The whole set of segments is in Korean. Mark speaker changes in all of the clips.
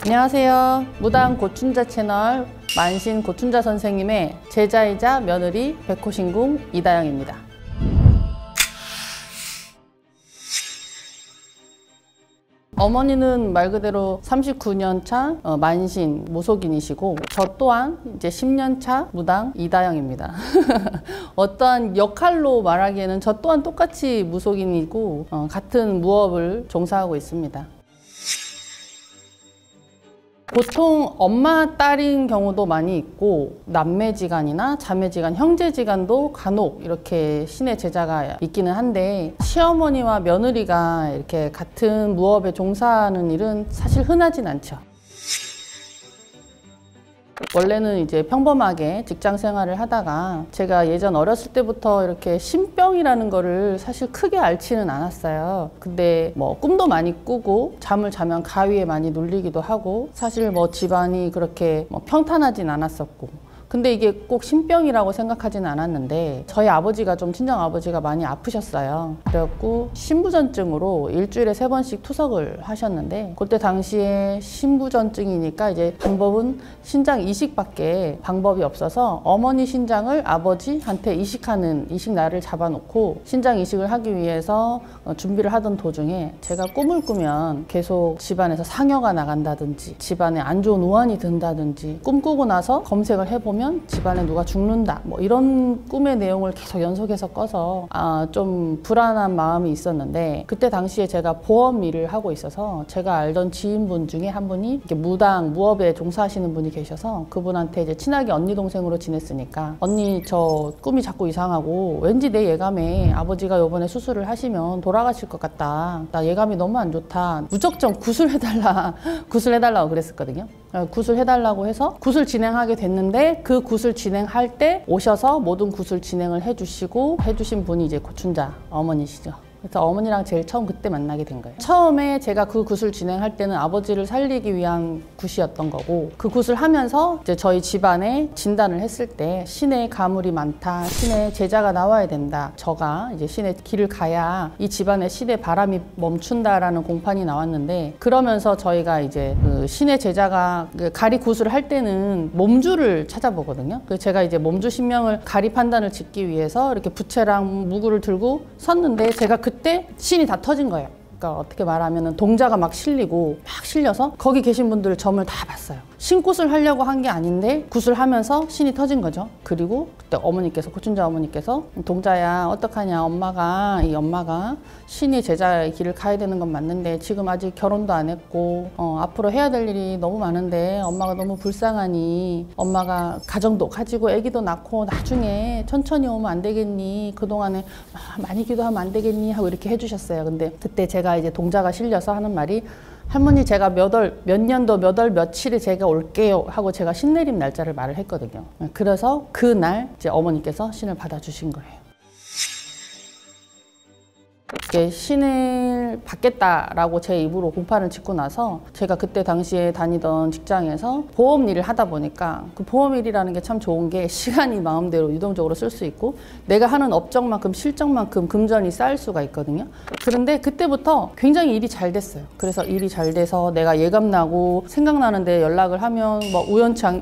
Speaker 1: 안녕하세요. 무당 고춘자 채널 만신 고춘자 선생님의 제자이자 며느리 백호신궁 이다영입니다. 어머니는 말 그대로 39년 차 만신 모속인이시고 저 또한 이제 10년 차 무당 이다영입니다. 어떠한 역할로 말하기에는 저 또한 똑같이 무속인이고 같은 무업을 종사하고 있습니다. 보통 엄마 딸인 경우도 많이 있고 남매지간이나 자매지간, 형제지간도 간혹 이렇게 신의 제자가 있기는 한데 시어머니와 며느리가 이렇게 같은 무업에 종사하는 일은 사실 흔하진 않죠. 원래는 이제 평범하게 직장 생활을 하다가 제가 예전 어렸을 때부터 이렇게 신병이라는 거를 사실 크게 앓지는 않았어요. 근데 뭐 꿈도 많이 꾸고 잠을 자면 가위에 많이 눌리기도 하고 사실 뭐 집안이 그렇게 뭐 평탄하진 않았었고 근데 이게 꼭 신병이라고 생각하지는 않았는데 저희 아버지가 좀 친정 아버지가 많이 아프셨어요. 그래갖고 신부전증으로 일주일에 3번씩 투석을 하셨는데 그때 당시에 신부전증이니까 이제 방법은 신장 이식밖에 방법이 없어서 어머니 신장을 아버지한테 이식하는 이식날을 잡아놓고 신장 이식을 하기 위해서 준비를 하던 도중에 제가 꿈을 꾸면 계속 집안에서 상여가 나간다든지 집안에 안 좋은 우환이 든다든지 꿈꾸고 나서 검색을 해보면 집안에 누가 죽는다 뭐 이런 꿈의 내용을 계속 연속해서 꺼서 좀 불안한 마음이 있었는데 그때 당시에 제가 보험 일을 하고 있어서 제가 알던 지인분 중에 한 분이 이렇게 무당 무업에 종사하시는 분이 계셔서 그분한테 이제 친하게 언니 동생으로 지냈으니까 언니 저 꿈이 자꾸 이상하고 왠지 내 예감에 아버지가 요번에 수술을 하시면 돌아가실 것 같다. 나 예감이 너무 안 좋다. 무작정 구술해달라고 그랬었거든요. 구술해달라고 해서 구술 진행하게 됐는데 그 구술 진행할 때 오셔서 모든 구술 진행을 해주신 분이 이제 고춘자 어머니시죠. 그래서 어머니랑 제일 처음 그때 만나게 된 거예요. 처음에 제가 그 굿을 진행할 때는 아버지를 살리기 위한 굿이었던 거고 그 굿을 하면서 이제 저희 집안에 진단을 했을 때 신의 가물이 많다, 신의 제자가 나와야 된다. 저가 이제 신의 길을 가야 이 집안에 신의 바람이 멈춘다라는 공판이 나왔는데 그러면서 저희가 이제 그 신의 제자가 가리 굿을 할 때는 몸주를 찾아보거든요. 그래서 제가 이제 몸주 신명을 가리 판단을 짓기 위해서 이렇게 부채랑 무구를 들고 섰는데 제가 그때 신이 다 터진 거예요. 그러니까 어떻게 말하면 동자가 막 실리고 막 실려서 거기 계신 분들 점을 다 봤어요. 신굿을 하려고 한 게 아닌데 굿을 하면서 신이 터진 거죠. 그리고 그때 어머니께서 고춘자 어머니께서 동자야 어떡하냐 엄마가 신이 제자의 길을 가야 되는 건 맞는데 지금 아직 결혼도 안 했고 앞으로 해야 될 일이 너무 많은데 엄마가 너무 불쌍하니 엄마가 가정도 가지고 아기도 낳고 나중에 천천히 오면 안 되겠니? 그동안에 많이 기도하면 안 되겠니? 하고 이렇게 해주셨어요. 근데 그때 제가 이제 동자가 실려서 하는 말이 할머니 제가 몇 년도 몇 월 며칠에 제가 올게요 하고 제가 신내림 날짜를 말을 했거든요. 그래서 그날 이제 어머니께서 신을 받아주신 거예요. 신을 받겠다라고 제 입으로 공판을 짓고 나서 제가 그때 당시에 다니던 직장에서 보험 일을 하다 보니까 그 보험 일이라는 게 참 좋은 게 시간이 마음대로 유동적으로 쓸 수 있고 내가 하는 업적만큼 실적만큼 금전이 쌓일 수가 있거든요. 그런데 그때부터 굉장히 일이 잘 됐어요. 그래서 일이 잘 돼서 내가 예감나고 생각나는데 연락을 하면 뭐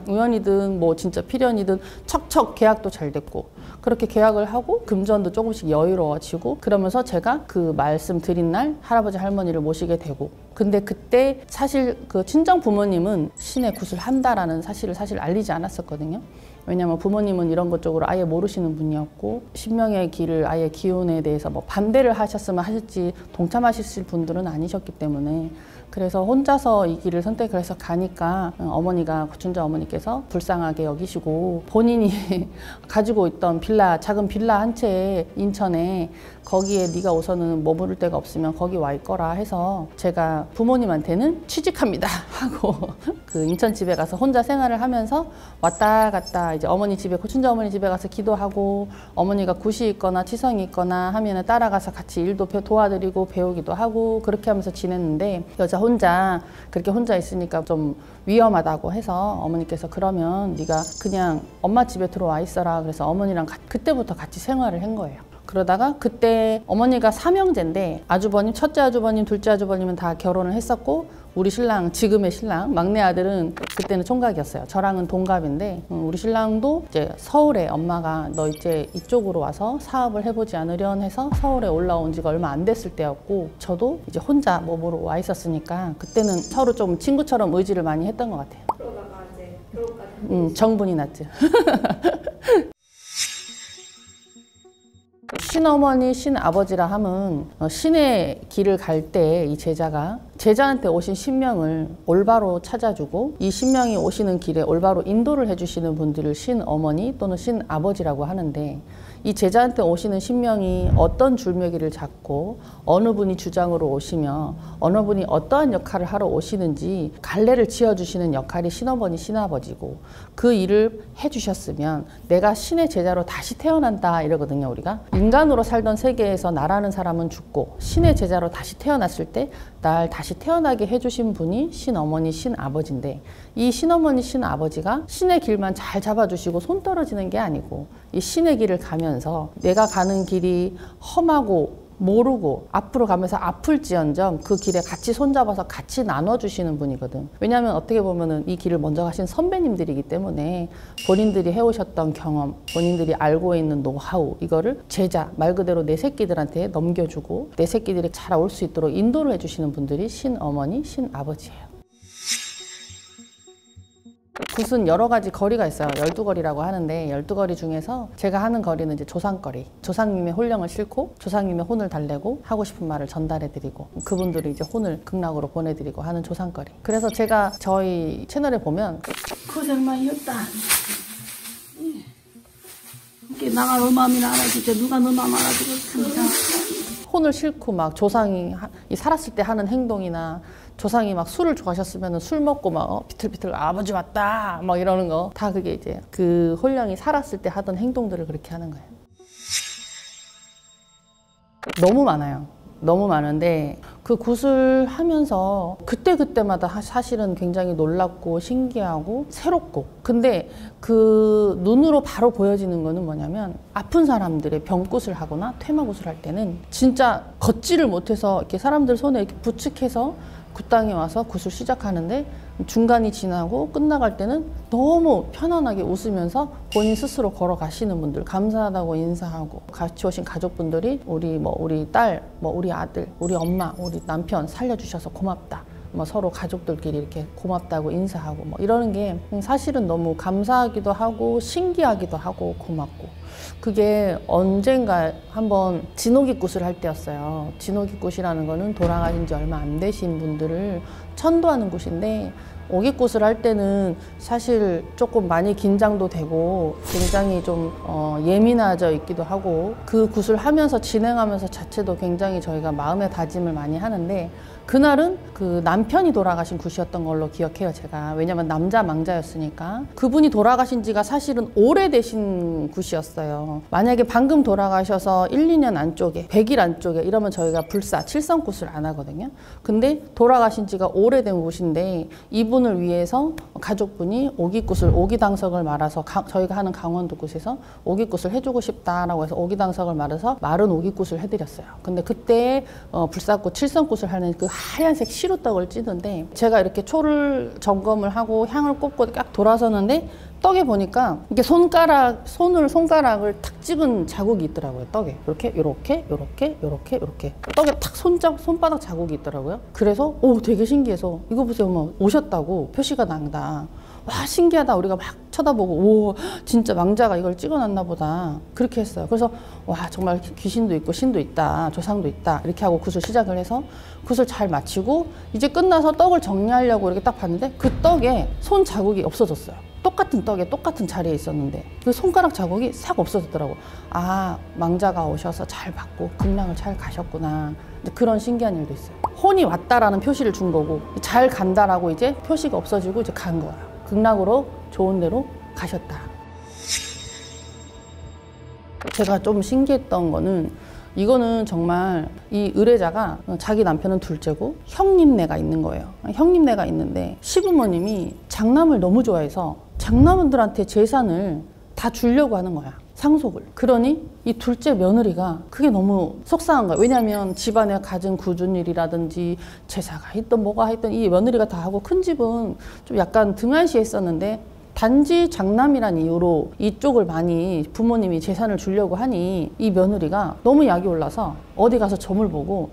Speaker 1: 우연이든 뭐 진짜 필연이든 척척 계약도 잘 됐고 그렇게 계약을 하고 금전도 조금씩 여유로워지고 그러면서 제가 그 말씀드린 날 할아버지 할머니를 모시게 되고 근데 그때 사실 그 친정 부모님은 신의 굿을 한다라는 사실을 사실 알리지 않았었거든요. 왜냐면 부모님은 이런 것 쪽으로 아예 모르시는 분이었고 신명의 길을 아예 기운에 대해서 뭐 반대를 하셨으면 하셨지 동참하실 분들은 아니셨기 때문에 그래서 혼자서 이 길을 선택을 해서 가니까 어머니가 고춘자 어머니께서 불쌍하게 여기시고 본인이 가지고 있던 작은 빌라 한 채 인천에 거기에 네가 우선은 머무를 데가 없으면 거기 와 있거라 해서 제가 부모님한테는 취직합니다 하고 그 인천 집에 가서 혼자 생활을 하면서 왔다 갔다 이제 어머니 집에 고춘자 어머니 집에 가서 기도하고 어머니가 굿이 있거나 치성이 있거나 하면은 따라가서 같이 일도 도와드리고 배우기도 하고 그렇게 하면서 지냈는데 여자 혼자 그렇게 혼자 있으니까 좀 위험하다고 해서 어머니께서 그러면 네가 그냥 엄마 집에 들어와 있어라 그래서 어머니랑 그때부터 같이 생활을 한 거예요. 그러다가 그때 어머니가 삼형제인데 아주버님, 첫째 아주버님, 둘째 아주버님은 다 결혼을 했었고 우리 신랑, 지금의 신랑, 막내 아들은 그때는 총각이었어요. 저랑은 동갑인데 우리 신랑도 이제 서울에 엄마가 너 이제 이쪽으로 와서 사업을 해보지 않으련 해서 서울에 올라온 지가 얼마 안 됐을 때였고 저도 이제 혼자 몸으로 와 있었으니까 그때는 서로 좀 친구처럼 의지를 많이 했던 것 같아요.
Speaker 2: 그러다가 이제 결혼까지
Speaker 1: 정분이 났죠. 신어머니, 신아버지라 함은 신의 길을 갈 때 이 제자가 제자한테 오신 신명을 올바로 찾아주고 이 신명이 오시는 길에 올바로 인도를 해주시는 분들을 신어머니 또는 신아버지라고 하는데 이 제자한테 오시는 신명이 어떤 줄매기를 잡고 어느 분이 주장으로 오시며 어느 분이 어떠한 역할을 하러 오시는지 갈래를 지어주시는 역할이 신어머니, 신아버지고 그 일을 해주셨으면 내가 신의 제자로 다시 태어난다 이러거든요. 우리가 인간으로 살던 세계에서 나라는 사람은 죽고 신의 제자로 다시 태어났을 때 날 다시 태어나게 해주신 분이 신어머니, 신아버지인데 이 신어머니, 신아버지가 신의 길만 잘 잡아주시고 손 떨어지는 게 아니고 이 신의 길을 가면서 내가 가는 길이 험하고 모르고 앞으로 가면서 아플지언정 그 길에 같이 손잡아서 같이 나눠주시는 분이거든. 왜냐하면 어떻게 보면은 이 길을 먼저 가신 선배님들이기 때문에 본인들이 해오셨던 경험, 본인들이 알고 있는 노하우 이거를 제자, 말 그대로 내 새끼들한테 넘겨주고 내 새끼들이 잘 올 수 있도록 인도를 해주시는 분들이 신어머니, 신아버지예요. 굿은 여러 가지 거리가 있어요. 12거리라고 하는데 12거리 중에서 제가 하는 거리는 이제 조상거리. 조상님의 혼령을 싣고 조상님의 혼을 달래고 하고 싶은 말을 전달해드리고 그분들이 이제 혼을 극락으로 보내드리고 하는 조상거리. 그래서 제가 저희 채널에 보면
Speaker 3: 고생 많이 했다. 이렇게 나가 너 마음이나 알아주지 누가 너 마음 알아주겠습니까?
Speaker 1: 혼을 싣고 막 조상이 살았을 때 하는 행동이나 조상이 막 술을 좋아하셨으면 술 먹고 막 비틀비틀 아버지 왔다 막 이러는 거 다 그게 이제 그 혼령이 살았을 때 하던 행동들을 그렇게 하는 거예요. 너무 많아요. 너무 많은데 그 굿을 하면서 그때그때마다 사실은 굉장히 놀랍고 신기하고 새롭고 근데 그 눈으로 바로 보여지는 거는 뭐냐면 아픈 사람들의 병굿을 하거나 퇴마굿을 할 때는 진짜 걷지를 못해서 이렇게 사람들 손에 이렇게 부축해서 굿당에 와서 굿을 시작하는데 중간이 지나고 끝나갈 때는 너무 편안하게 웃으면서 본인 스스로 걸어가시는 분들 감사하다고 인사하고 같이 오신 가족분들이 우리 딸, 우리 아들, 우리 엄마, 우리 남편 살려주셔서 고맙다. 서로 가족들끼리 이렇게 고맙다고 인사하고 이러는 게 사실은 너무 감사하기도 하고 신기하기도 하고 고맙고 그게 언젠가 한번 진호기굿을 할 때였어요. 진호기굿이라는 거는 돌아가신 지 얼마 안 되신 분들을 천도하는 굿인데 오기굿을 할 때는 사실 조금 많이 긴장도 되고 굉장히 좀 예민해져 있기도 하고 그 굿을 하면서 진행하면서 자체도 굉장히 저희가 마음의 다짐을 많이 하는데 그날은 그 남편이 돌아가신 굿이었던 걸로 기억해요, 제가. 왜냐면 남자 망자였으니까. 그분이 돌아가신 지가 사실은 오래되신 굿이었어요. 만약에 방금 돌아가셔서 1, 2년 안쪽에, 100일 안쪽에 이러면 저희가 불사, 칠성굿을 안 하거든요. 근데 돌아가신 지가 오래된 굿인데 이분을 위해서 가족분이 오기굿을, 오기당석을 말아서 저희가 하는 강원도 굿에서 오기굿을 해주고 싶다라고 해서 오기당석을 말아서 마른 오기굿을 해드렸어요. 근데 그때 불사굿, 칠성굿을 하는 그 하얀색 시루떡을 찌는데 제가 이렇게 초를 점검을 하고 향을 꼽고 딱 돌아서는데 떡에 보니까 이렇게 손가락을 탁 찍은 자국이 있더라고요. 떡에 이렇게 떡에 탁 손바닥 자국이 있더라고요. 그래서 되게 신기해서 이거 보세요, 오셨다고 표시가 난다. 와, 신기하다. 우리가 막 쳐다보고 오, 진짜 망자가 이걸 찍어놨나 보다. 그렇게 했어요. 그래서 와, 정말 귀신도 있고 신도 있다, 조상도 있다, 이렇게 하고 굿을 시작을 해서 굿을 잘 마치고 이제 끝나서 떡을 정리하려고 이렇게 딱 봤는데 그 떡에 손 자국이 없어졌어요. 똑같은 떡에 똑같은 자리에 있었는데 그 손가락 자국이 싹 없어졌더라고. 아, 망자가 오셔서 잘 받고 극락을 잘 가셨구나. 그런 신기한 일도 있어요. 혼이 왔다라는 표시를 준 거고 잘 간다라고 이제 표시가 없어지고 이제 간 거야. 극락으로 좋은 데로 가셨다. 제가 좀 신기했던 거는 이거는 정말 이 의뢰자가 자기 남편은 둘째고 형님네가 있는 거예요. 형님네가 있는데 시부모님이 장남을 너무 좋아해서 장남들한테 재산을 다 주려고 하는 거야. 상속을. 그러니 이 둘째 며느리가 그게 너무 속상한 거야. 왜냐하면 집안에 가진 굳은 일이라든지 제사가 있든 뭐가 있든 이 며느리가 다 하고 큰 집은 좀 약간 등한시했었는데 단지 장남이란 이유로 이쪽을 많이 부모님이 재산을 주려고 하니 이 며느리가 너무 약이 올라서 어디 가서 점을 보고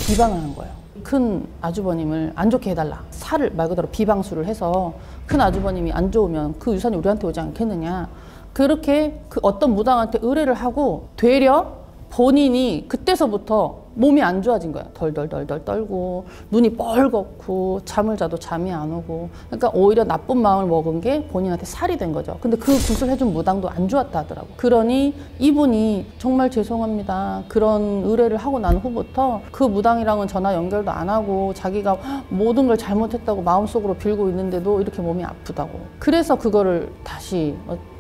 Speaker 1: 비방을 한 거예요. 큰 아주버님을 안 좋게 해달라. 살을 말 그대로 비방수를 해서 큰 아주버님이 안 좋으면 그 유산이 우리한테 오지 않겠느냐. 그렇게 그 어떤 무당한테 의뢰를 하고 되려 본인이 그때서부터 몸이 안 좋아진 거야. 덜덜덜덜 떨고 눈이 뻘겋고 잠을 자도 잠이 안 오고. 그러니까 오히려 나쁜 마음을 먹은 게 본인한테 살이 된 거죠. 근데 그 구슬해준 무당도 안 좋았다 하더라고. 그러니 이분이 정말 죄송합니다. 그런 의뢰를 하고 난 후부터 그 무당이랑은 전화 연결도 안 하고 자기가 모든 걸 잘못했다고 마음속으로 빌고 있는데도 이렇게 몸이 아프다고. 그래서 그거를 다시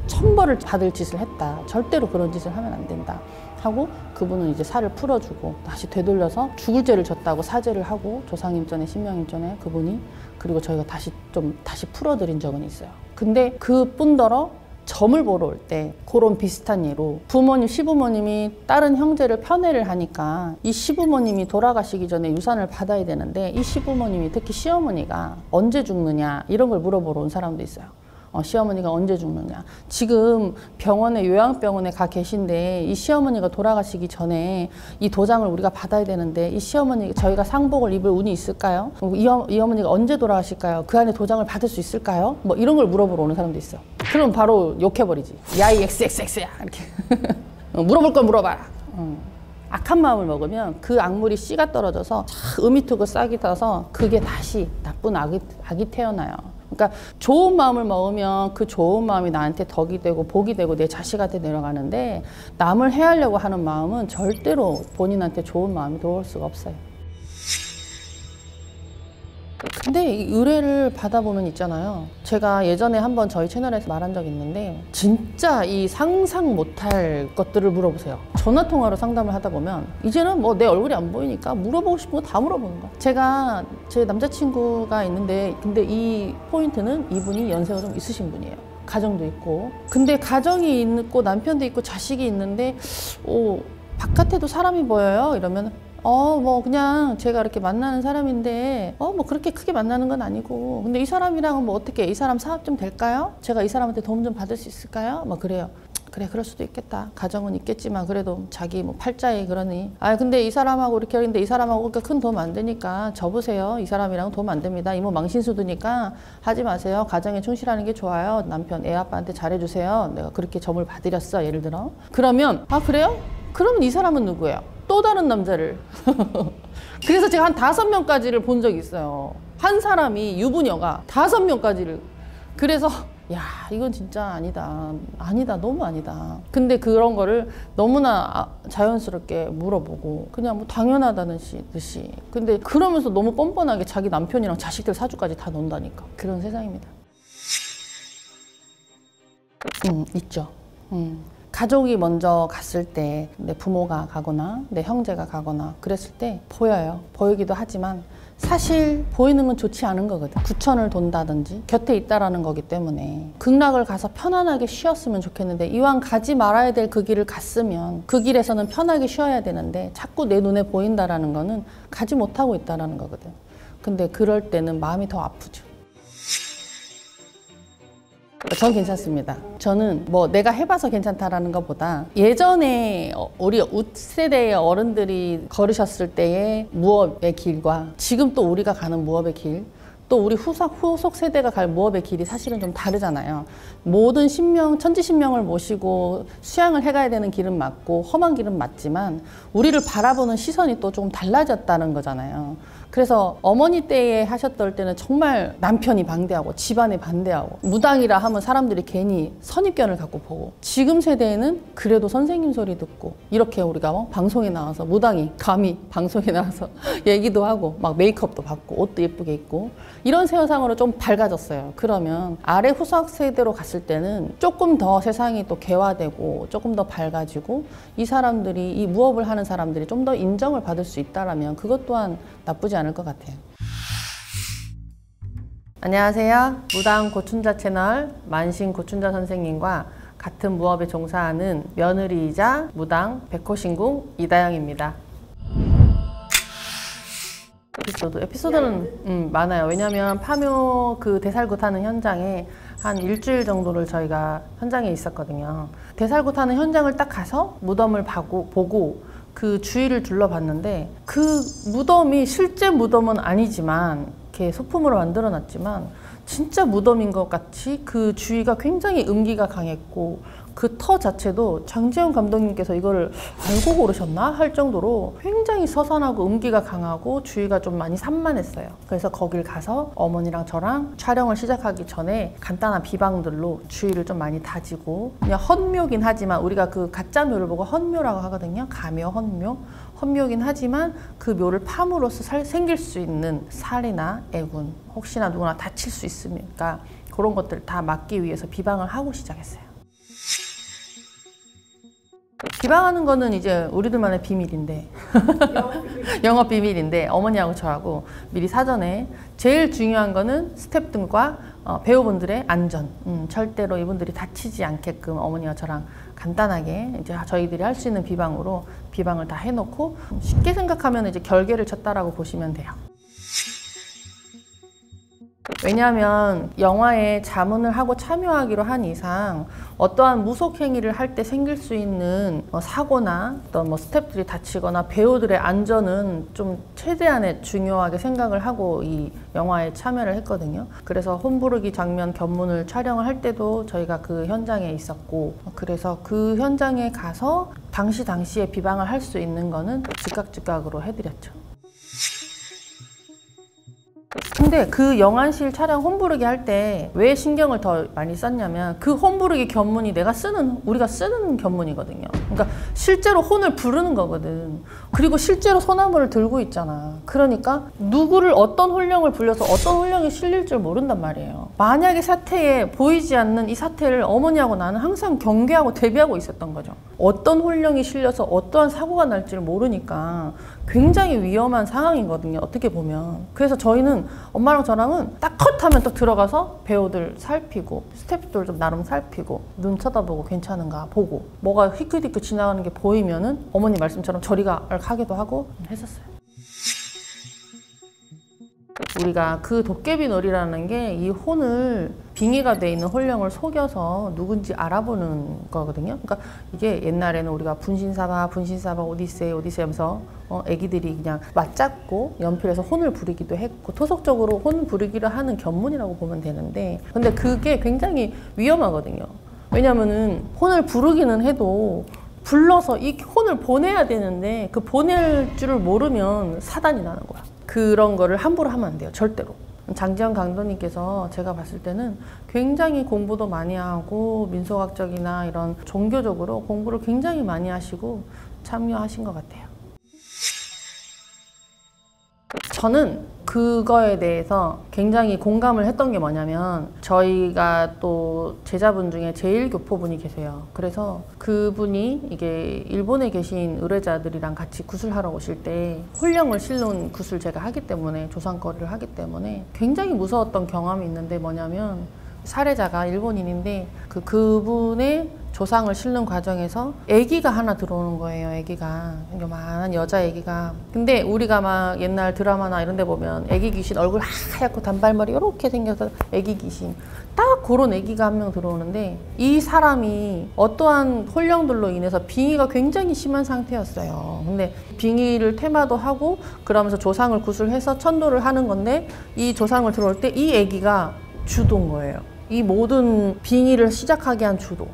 Speaker 1: 천벌을 받을 짓을 했다. 절대로 그런 짓을 하면 안 된다. 하고 그분은 이제 살을 풀어주고 다시 되돌려서 죽을 죄를 졌다고 사죄를 하고 조상임전에 신명임전에 그분이 그리고 저희가 다시 풀어드린 적은 있어요. 근데 그뿐더러 점을 보러 올 때 그런 비슷한 예로 부모님, 시부모님이 다른 형제를 편애를 하니까 이 시부모님이 돌아가시기 전에 유산을 받아야 되는데 이 시부모님이 특히 시어머니가 언제 죽느냐 이런 걸 물어보러 온 사람도 있어요. 시어머니가 언제 죽느냐. 지금 병원에 요양병원에 가 계신데 이 시어머니가 돌아가시기 전에 이 도장을 우리가 받아야 되는데 이 시어머니 저희가 상복을 입을 운이 있을까요? 이 어머니가 언제 돌아가실까요? 그 안에 도장을 받을 수 있을까요? 뭐 이런 걸 물어보러 오는 사람도 있어. 그럼 바로 욕해버리지. 야이 XXX야 이렇게 물어볼 걸 물어봐라. 악한 마음을 먹으면 그 악물이 씨가 떨어져서 음이투고 싹이 타서 그게 다시 나쁜 악이 태어나요. 그러니까 좋은 마음을 먹으면 그 좋은 마음이 나한테 덕이 되고 복이 되고 내 자식한테 내려가는데 남을 해하려고 하는 마음은 절대로 본인한테 좋은 마음이 들어올 수가 없어요. 근데 이 의뢰를 받아보면 있잖아요. 제가 예전에 한번 저희 채널에서 말한 적이 있는데 진짜 이 상상 못할 것들을 물어보세요. 전화통화로 상담을 하다 보면 이제는 뭐 내 얼굴이 안 보이니까 물어보고 싶은 거 다 물어보는 거야. 제가 제 남자친구가 있는데 근데 이 포인트는 이분이 연세가 좀 있으신 분이에요. 가정도 있고 근데 가정이 있고 남편도 있고 자식이 있는데 바깥에도 사람이 보여요. 이러면 뭐 그냥 제가 이렇게 만나는 사람인데 뭐 그렇게 크게 만나는 건 아니고 근데 이 사람이랑은 뭐 어떻게 이 사람 사업 좀 될까요? 제가 이 사람한테 도움 좀 받을 수 있을까요? 뭐 그래요. 그래 그럴 수도 있겠다. 가정은 있겠지만 그래도 자기 뭐 팔자에 그러니 근데 이 사람하고 이렇게 하는데 이 사람하고 그렇게 큰 도움 안 되니까 접으세요. 이 사람이랑은 도움 안 됩니다. 이모 망신수두니까 하지 마세요. 가정에 충실하는 게 좋아요. 남편 애 아빠한테 잘해주세요. 내가 그렇게 점을 봐드렸어. 예를 들어 그러면 그래요? 그러면 이 사람은 누구예요? 또 다른 남자를 그래서 제가 한 5명까지를 본 적이 있어요. 한 사람이 유부녀가 5명까지를 그래서 야 이건 진짜 아니다 너무 아니다. 근데 그런 거를 너무나 자연스럽게 물어보고 그냥 뭐 당연하다는 듯이 근데 그러면서 너무 뻔뻔하게 자기 남편이랑 자식들 사주까지 다 논다니까. 그런 세상입니다. 있죠. 가족이 먼저 갔을 때 내 부모가 가거나 내 형제가 가거나 그랬을 때 보여요. 보이기도 하지만 사실 보이는 건 좋지 않은 거거든. 구천을 돈다든지 곁에 있다라는 거기 때문에 극락을 가서 편안하게 쉬었으면 좋겠는데 이왕 가지 말아야 될 그 길을 갔으면 그 길에서는 편하게 쉬어야 되는데 자꾸 내 눈에 보인다라는 거는 가지 못하고 있다라는 거거든. 근데 그럴 때는 마음이 더 아프죠. 전 괜찮습니다. 저는 뭐 내가 해봐서 괜찮다라는 것보다 예전에 우리 웃세대의 어른들이 걸으셨을 때의 무업의 길과 지금 또 우리가 가는 무업의 길, 또 우리 후속 세대가 갈 무업의 길이 사실은 좀 다르잖아요. 모든 천지신명을 모시고 수양을 해가야 되는 길은 맞고 험한 길은 맞지만 우리를 바라보는 시선이 또 조금 달라졌다는 거잖아요. 그래서 어머니 때에 하셨던 때는 정말 남편이 반대하고 집안이 반대하고 무당이라 하면 사람들이 괜히 선입견을 갖고 보고 지금 세대에는 그래도 선생님 소리 듣고 이렇게 우리가 방송에 나와서 무당이 감히 방송에 나와서 얘기도 하고 막 메이크업도 받고 옷도 예쁘게 입고 이런 세상으로 좀 밝아졌어요. 그러면 아래 후속 세대로 갔을 때는 조금 더 세상이 또 개화되고 조금 더 밝아지고 이 사람들이 이 무업을 하는 사람들이 좀 더 인정을 받을 수 있다라면 그것 또한 나쁘지 않을 것 같아요. 안녕하세요. 무당 고춘자 채널 만신 고춘자 선생님과 같은 무업에 종사하는 며느리이자 무당 백호신궁 이다영입니다. 에피소드는 많아요. 왜냐하면 파묘 그 대살구 타는 현장에 한 일주일 정도를 저희가 현장에 있었거든요. 대살구 타는 현장을 딱 가서 무덤을 보고 그 주위를 둘러봤는데 그 무덤이 실제 무덤은 아니지만 이렇게 소품으로 만들어 놨지만 진짜 무덤인 것 같이 그 주위가 굉장히 음기가 강했고 그 터 자체도 장지현 감독님께서 이거를 알고 고르셨나 할 정도로 굉장히 서산하고 음기가 강하고 주위가 좀 많이 산만했어요. 그래서 거길 가서 어머니랑 저랑 촬영을 시작하기 전에 간단한 비방들로 주위를 좀 많이 다지고, 그냥 헛묘긴 하지만 우리가 그 가짜 묘를 보고 헛묘라고 하거든요. 가묘, 헛묘. 헛묘긴 하지만 그 묘를 팜으로써 생길 수 있는 살이나 애군, 혹시나 누구나 다칠 수 있으니까 그런 것들을 다 막기 위해서 비방을 하고 시작했어요. 비방하는 거는 이제 우리들만의 비밀인데 영업 비밀인데 어머니하고 저하고 미리 사전에 제일 중요한 거는 스태프들과 배우분들의 안전, 절대로 이분들이 다치지 않게끔 어머니와 저랑 간단하게 이제 저희들이 할 수 있는 비방으로 비방을 다 해놓고, 쉽게 생각하면 이제 결계를 쳤다라고 보시면 돼요. 왜냐하면 영화에 자문을 하고 참여하기로 한 이상 어떠한 무속 행위를 할 때 생길 수 있는 사고나 어떤 스태프들이 다치거나 배우들의 안전은 좀 최대한의 중요하게 생각을 하고 이 영화에 참여를 했거든요. 그래서 혼부르기 장면 견문을 촬영을 할 때도 저희가 그 현장에 있었고, 그래서 그 현장에 가서 당시에 비방을 할 수 있는 거는 즉각으로 해드렸죠. 근데 그 영안실 촬영 혼부르기 할 때 왜 신경을 더 많이 썼냐면, 그 혼부르기 견문이 우리가 쓰는 견문이거든요. 그러니까 실제로 혼을 부르는 거거든. 그리고 실제로 소나무를 들고 있잖아. 그러니까 누구를 어떤 혼령을 불려서 어떤 혼령이 실릴 줄 모른단 말이에요. 만약에 사태에 보이지 않는 이 사태를 어머니하고 나는 항상 경계하고 대비하고 있었던 거죠. 어떤 혼령이 실려서 어떠한 사고가 날지를 모르니까 굉장히 위험한 상황이거든요, 어떻게 보면. 그래서 저희는 엄마랑 저랑은 딱 컷하면 또 들어가서 배우들 살피고 스태프들 좀 나름 살피고 눈 쳐다보고 괜찮은가 보고, 뭐가 휘끗휘끗 지나가는 게 보이면은 어머니 말씀처럼 저리가 하기도 하고 했었어요. 우리가 그 도깨비 놀이라는 게 이 혼을, 빙의가 돼 있는 혼령을 속여서 누군지 알아보는 거거든요. 그러니까 이게 옛날에는 우리가 분신사바 오디세이 하면서 애기들이 그냥 맞잡고 연필해서 혼을 부리기도 했고 토속적으로 혼 부리기를 하는 견문이라고 보면 되는데, 근데 그게 굉장히 위험하거든요. 왜냐면은 혼을 부르기는 해도 불러서 이 혼을 보내야 되는데 그 보낼 줄을 모르면 사단이 나는 거야. 그런 거를 함부로 하면 안 돼요, 절대로. 장지현 감독님께서 제가 봤을 때는 굉장히 공부도 많이 하고 민속학적이나 이런 종교적으로 공부를 굉장히 많이 하시고 참여하신 것 같아요. 저는 그거에 대해서 굉장히 공감을 했던 게 뭐냐면, 저희가 또 제자분 중에 제1교포분이 계세요. 그래서 그분이 이게 일본에 계신 의뢰자들이랑 같이 구슬하러 오실 때 혼령을 실는 구슬 제가 하기 때문에, 조상거리를 하기 때문에 굉장히 무서웠던 경험이 있는데, 뭐냐면 사례자가 일본인인데 그분의 조상을 실는 과정에서 아기가 하나 들어오는 거예요. 아기가, 요만한 여자 아기가. 근데 우리가 막 옛날 드라마나 이런 데 보면 아기 귀신 얼굴 하얗고 단발머리 이렇게 생겨서 아기 귀신, 딱 그런 아기가 한 명 들어오는데, 이 사람이 어떠한 혼령들로 인해서 빙의가 굉장히 심한 상태였어요. 근데 빙의를 테마도 하고 그러면서 조상을 구슬해서 천도를 하는 건데, 이 조상을 들어올 때 이 아기가 주도인 거예요. 이 모든 빙의를 시작하게 한 주도.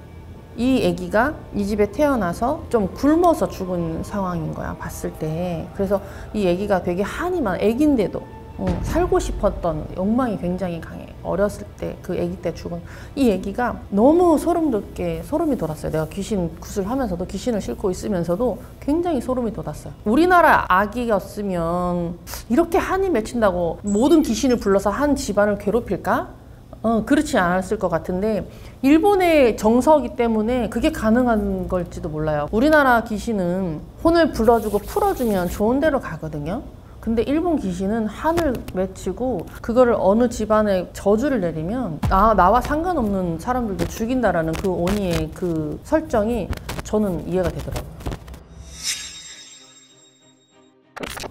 Speaker 1: 이 아기가 이 집에 태어나서 좀 굶어서 죽은 상황인 거야, 봤을 때. 그래서 이 아기가 되게 한이 많아. 아기인데도 살고 싶었던 욕망이 굉장히 강해. 어렸을 때, 그 아기 때 죽은 이 아기가 너무 소름이 돋았어요. 내가 귀신 구슬하면서도, 귀신을 싣고 있으면서도 굉장히 소름이 돋았어요. 우리나라 아기였으면 이렇게 한이 맺힌다고 모든 귀신을 불러서 한 집안을 괴롭힐까? 그렇지 않았을 것 같은데, 일본의 정서이기 때문에 그게 가능한 걸지도 몰라요. 우리나라 귀신은 혼을 불러주고 풀어주면 좋은 데로 가거든요. 근데 일본 귀신은 한을 맺히고 그거를 어느 집안에 저주를 내리면 나와 상관없는 사람들도 죽인다라는 그 오니의 그 설정이 저는 이해가 되더라고요.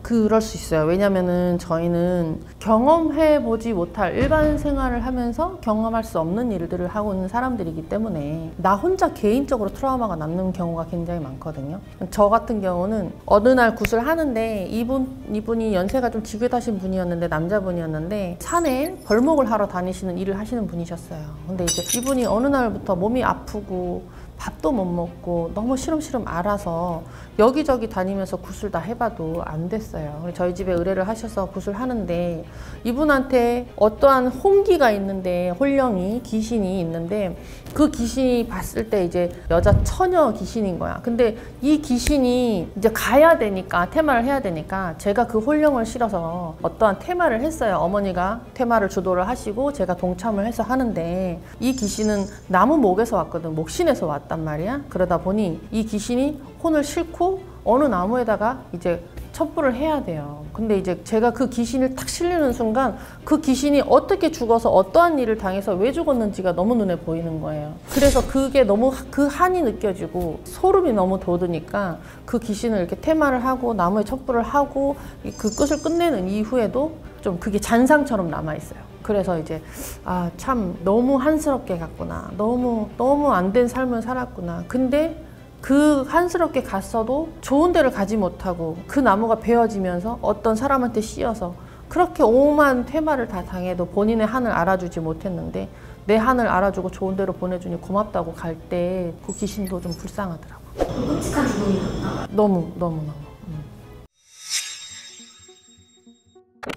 Speaker 1: 그럴 수 있어요. 왜냐면은 저희는 경험해보지 못할 일반 생활을 하면서 경험할 수 없는 일들을 하고 있는 사람들이기 때문에 나 혼자 개인적으로 트라우마가 남는 경우가 굉장히 많거든요. 저 같은 경우는 어느 날 굿을 하는데 이분이 연세가 좀 지긋하신 분이었는데 남자분이었는데 산에 벌목을 하러 다니시는 일을 하시는 분이셨어요. 근데 이제 이분이 어느 날부터 몸이 아프고 밥도 못 먹고 너무 시름시름 앓아서 여기저기 다니면서 굿을 다 해봐도 안 됐어요. 저희 집에 의뢰를 하셔서 굿을 하는데 이분한테 어떠한 홍기가 있는데 홀령이 귀신이 있는데 그 귀신이 봤을 때 이제 여자 처녀 귀신인 거야. 근데 이 귀신이 이제 가야 되니까 테마를 해야 되니까 제가 그 홀령을 실어서 어떠한 테마를 했어요. 어머니가 테마를 주도를 하시고 제가 동참을 해서 하는데 이 귀신은 나무 목에서 왔거든. 목신에서 왔단 말이야. 그러다 보니 이 귀신이 혼을 싣고 어느 나무에다가 이제 첩부를 해야 돼요. 근데 이제 제가 그 귀신을 탁 실리는 순간 그 귀신이 어떻게 죽어서 어떠한 일을 당해서 왜 죽었는지가 너무 눈에 보이는 거예요. 그래서 그게 너무 그 한이 느껴지고 소름이 너무 돋으니까 그 귀신을 이렇게 테마를 하고 나무에 첩부를 하고 그 끝을 끝내는 이후에도 좀 그게 잔상처럼 남아있어요. 그래서 이제 참 너무 한스럽게 갔구나. 너무 안 된 삶을 살았구나. 근데 그 한스럽게 갔어도 좋은 데를 가지 못하고 그 나무가 베어지면서 어떤 사람한테 씌어서 그렇게 오만 퇴마를 다 당해도 본인의 한을 알아주지 못했는데 내 한을 알아주고 좋은 데로 보내주니 고맙다고 갈 때 그 귀신도 좀 불쌍하더라고요.
Speaker 2: 끔찍한 죽음이었나?
Speaker 1: 너무.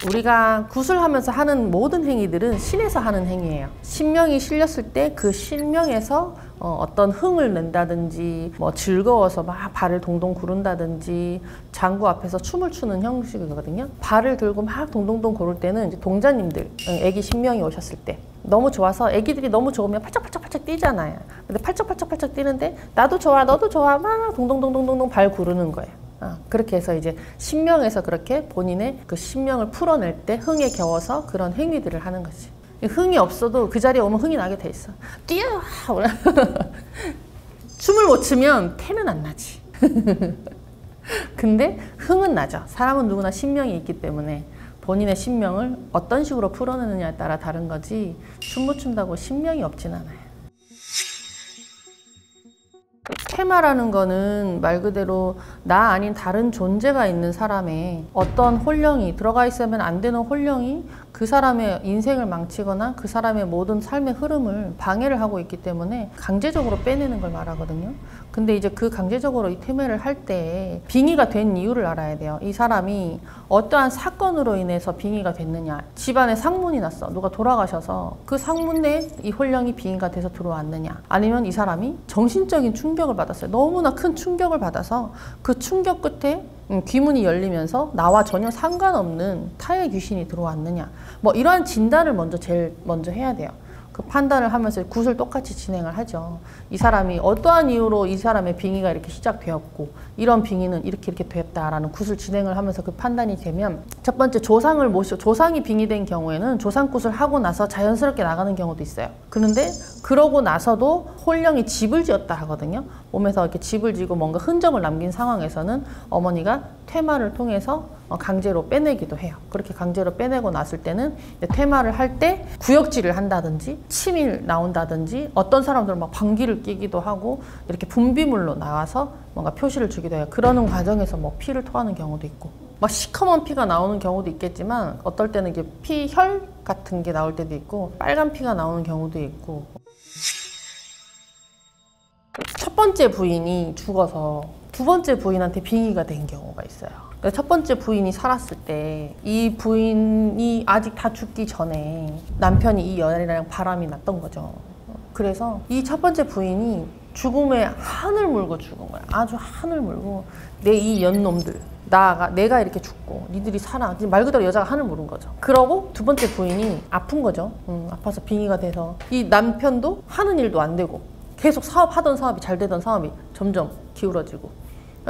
Speaker 1: 우리가 굿을 하면서 하는 모든 행위들은 신에서 하는 행위예요. 신명이 실렸을 때 그 신명에서 어떤 흥을 낸다든지 뭐 즐거워서 막 발을 동동 구른다든지 장구 앞에서 춤을 추는 형식이거든요. 발을 들고 막 동동동 구를 때는 이제 동자님들, 애기 신명이 오셨을 때 너무 좋아서 애기들이 너무 좋으면 팔짝팔짝팔짝 뛰잖아요. 근데 팔짝팔짝팔짝 뛰는데 나도 좋아 너도 좋아 막 동동동동동 발 구르는 거예요. 그렇게 해서 이제 신명에서 그렇게 본인의 그 신명을 풀어낼 때 흥에 겨워서 그런 행위들을 하는 거지. 흥이 없어도 그 자리에 오면 흥이 나게 돼 있어. 뛰어! 춤을 못 추면 태는 안 나지. 근데 흥은 나죠. 사람은 누구나 신명이 있기 때문에 본인의 신명을 어떤 식으로 풀어내느냐에 따라 다른 거지 춤 못 춘다고 신명이 없진 않아요. 테마라는 거는 말 그대로 나 아닌 다른 존재가 있는 사람의 어떤 홀령이 들어가 있으면 안 되는 홀령이 그 사람의 인생을 망치거나 그 사람의 모든 삶의 흐름을 방해를 하고 있기 때문에 강제적으로 빼내는 걸 말하거든요. 근데 이제 그 강제적으로 이 테마를 할 때 빙의가 된 이유를 알아야 돼요. 이 사람이 어떠한 사건으로 인해서 빙의가 됐느냐. 집안에 상문이 났어. 누가 돌아가셔서 그 상문에 이 홀령이 빙의가 돼서 들어왔느냐. 아니면 이 사람이 정신적인 충격을 받았어요. 너무나 큰 충격을 받아서 그 충격 끝에 귀문이 열리면서 나와 전혀 상관없는 타의 귀신이 들어왔느냐. 뭐 이러한 진단을 제일 먼저 해야 돼요. 그 판단을 하면서 굿을 똑같이 진행을 하죠. 이 사람이 어떠한 이유로 이 사람의 빙의가 이렇게 시작되었고 이런 빙의는 이렇게 됐다라는 굿을 진행을 하면서 그 판단이 되면 첫 번째 조상을 모시고 조상이 빙의된 경우에는 조상굿을 하고 나서 자연스럽게 나가는 경우도 있어요. 그런데 그러고 나서도 홀령이 집을 지었다 하거든요. 몸에서 이렇게 집을 지고 뭔가 흔적을 남긴 상황에서는 어머니가 퇴마를 통해서 강제로 빼내기도 해요. 그렇게 강제로 빼내고 났을 때는 퇴마를 할 때 구역질을 한다든지 침이 나온다든지 어떤 사람들은 막 방귀를 뀌기도 하고 이렇게 분비물로 나와서 뭔가 표시를 주기도 해요. 그러는 과정에서 뭐 피를 토하는 경우도 있고 막 시커먼 피가 나오는 경우도 있겠지만 어떨 때는 이게 피혈 같은 게 나올 때도 있고 빨간 피가 나오는 경우도 있고 첫 번째 부인이 죽어서 두 번째 부인한테 빙의가 된 경우가 있어요. 첫 번째 부인이 살았을 때 이 부인이 아직 다 죽기 전에 남편이 이 여자랑 바람이 났던 거죠. 그래서 이 첫 번째 부인이 죽음에 한을 물고 죽은 거야. 아주 한을 물고 내 이 연놈들 내가 이렇게 죽고 니들이 살아. 말 그대로 여자가 한을 물은 거죠. 그러고 두 번째 부인이 아픈 거죠. 아파서 빙의가 돼서 이 남편도 하는 일도 안 되고 계속 하던 사업이 잘 되던 사업이 점점 기울어지고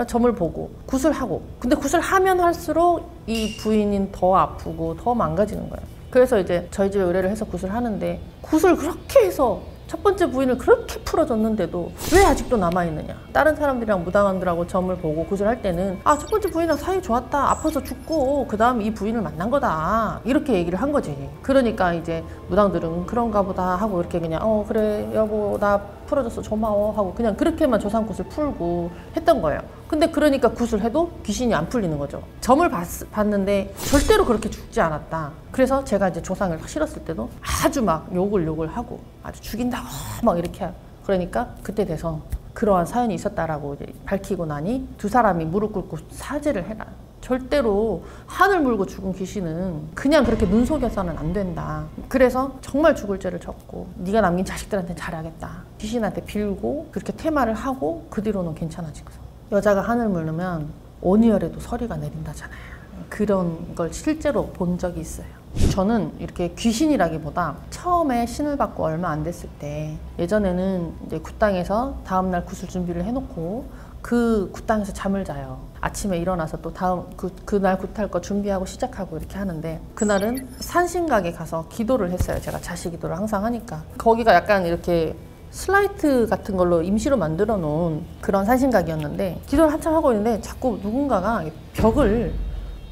Speaker 1: 점을 보고 구슬하고, 근데 구슬하면 할수록 이 부인이 더 아프고 더 망가지는 거예요. 그래서 이제 저희 집에 의뢰를 해서 구슬하는데, 구슬 그렇게 해서 첫 번째 부인을 그렇게 풀어줬는데도 왜 아직도 남아있느냐. 다른 사람들이랑 무당원들하고 점을 보고 구슬할 때는 첫 번째 부인이랑 사이 좋았다, 아파서 죽고 그 다음 이 부인을 만난 거다, 이렇게 얘기를 한 거지. 그러니까 이제 무당들은 그런가 보다 하고 이렇게 그냥 그래 여보 나 풀어줘서 고마워 하고 그냥 그렇게만 조상굿을 풀고 했던 거예요. 근데 그러니까 굿을 해도 귀신이 안 풀리는 거죠. 점을 봤는데 절대로 그렇게 죽지 않았다. 그래서 제가 이제 조상을 실었을 때도 아주 막 욕을 하고 아주 죽인다고 막 이렇게 해요. 그러니까 그때 돼서 그러한 사연이 있었다라고 이제 밝히고 나니 두 사람이 무릎 꿇고 사죄를 해라. 절대로 하늘 물고 죽은 귀신은 그냥 그렇게 눈 속여서는 안 된다. 그래서 정말 죽을 죄를 졌고 네가 남긴 자식들한테 잘하겠다. 귀신한테 빌고 그렇게 퇴마를 하고 그 뒤로는 괜찮아지고서. 여자가 하늘 물으면 온이열에도 서리가 내린다잖아요. 그런 걸 실제로 본 적이 있어요. 저는 이렇게 귀신이라기보다 처음에 신을 받고 얼마 안 됐을 때, 예전에는 이제 굿당에서 다음날 굿을 준비를 해놓고 그 굿당에서 잠을 자요. 아침에 일어나서 또 다음 그날 굿할 거 준비하고 시작하고 이렇게 하는데, 그날은 산신각에 가서 기도를 했어요. 제가 자식 기도를 항상 하니까. 거기가 약간 이렇게 슬라이트 같은 걸로 임시로 만들어 놓은 그런 산신각이었는데, 기도를 한참 하고 있는데 자꾸 누군가가 벽을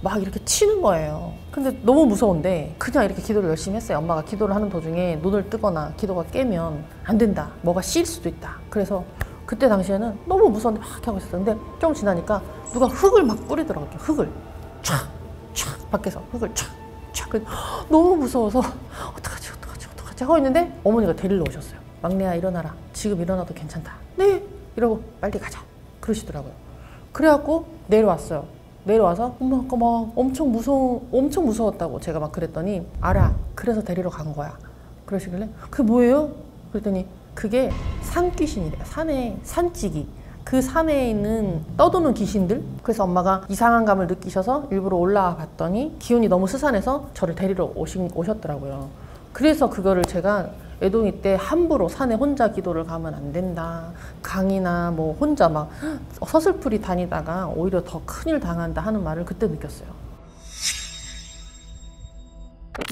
Speaker 1: 막 이렇게 치는 거예요. 근데 너무 무서운데 그냥 이렇게 기도를 열심히 했어요. 엄마가 기도를 하는 도중에 눈을 뜨거나 기도가 깨면 안 된다, 뭐가 씌일 수도 있다. 그래서 그때 당시에는 너무 무서운데 막 하고 있었는데, 좀 지나니까 누가 흙을 막 뿌리더라고요. 흙을 촥 밖에서 흙을 촥 너무 무서워서 어떡하지 하고 있는데 어머니가 데리러 오셨어요. 막내야 일어나라, 지금 일어나도 괜찮다. 네 이러고 빨리 가자 그러시더라고요. 그래갖고 내려왔어요. 내려와서 엄마 아까 막 엄청 무서웠다고 제가 막 그랬더니, 알아, 그래서 데리러 간 거야 그러시길래, 그게 뭐예요? 그랬더니 그게 산귀신이래요. 산찌기, 그 산에 있는 떠도는 귀신들. 그래서 엄마가 이상한 감을 느끼셔서 일부러 올라와 봤더니 기운이 너무 스산해서 저를 데리러 오셨더라고요. 그래서 그거를 제가 애동이 때 함부로 산에 혼자 기도를 가면 안 된다, 강이나 뭐 혼자 막 서슬프리 다니다가 오히려 더 큰일 당한다 하는 말을 그때 느꼈어요.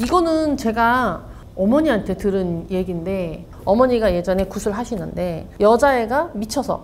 Speaker 1: 이거는 제가 어머니한테 들은 얘기인데, 어머니가 예전에 굿을 하시는데 여자애가 미쳐서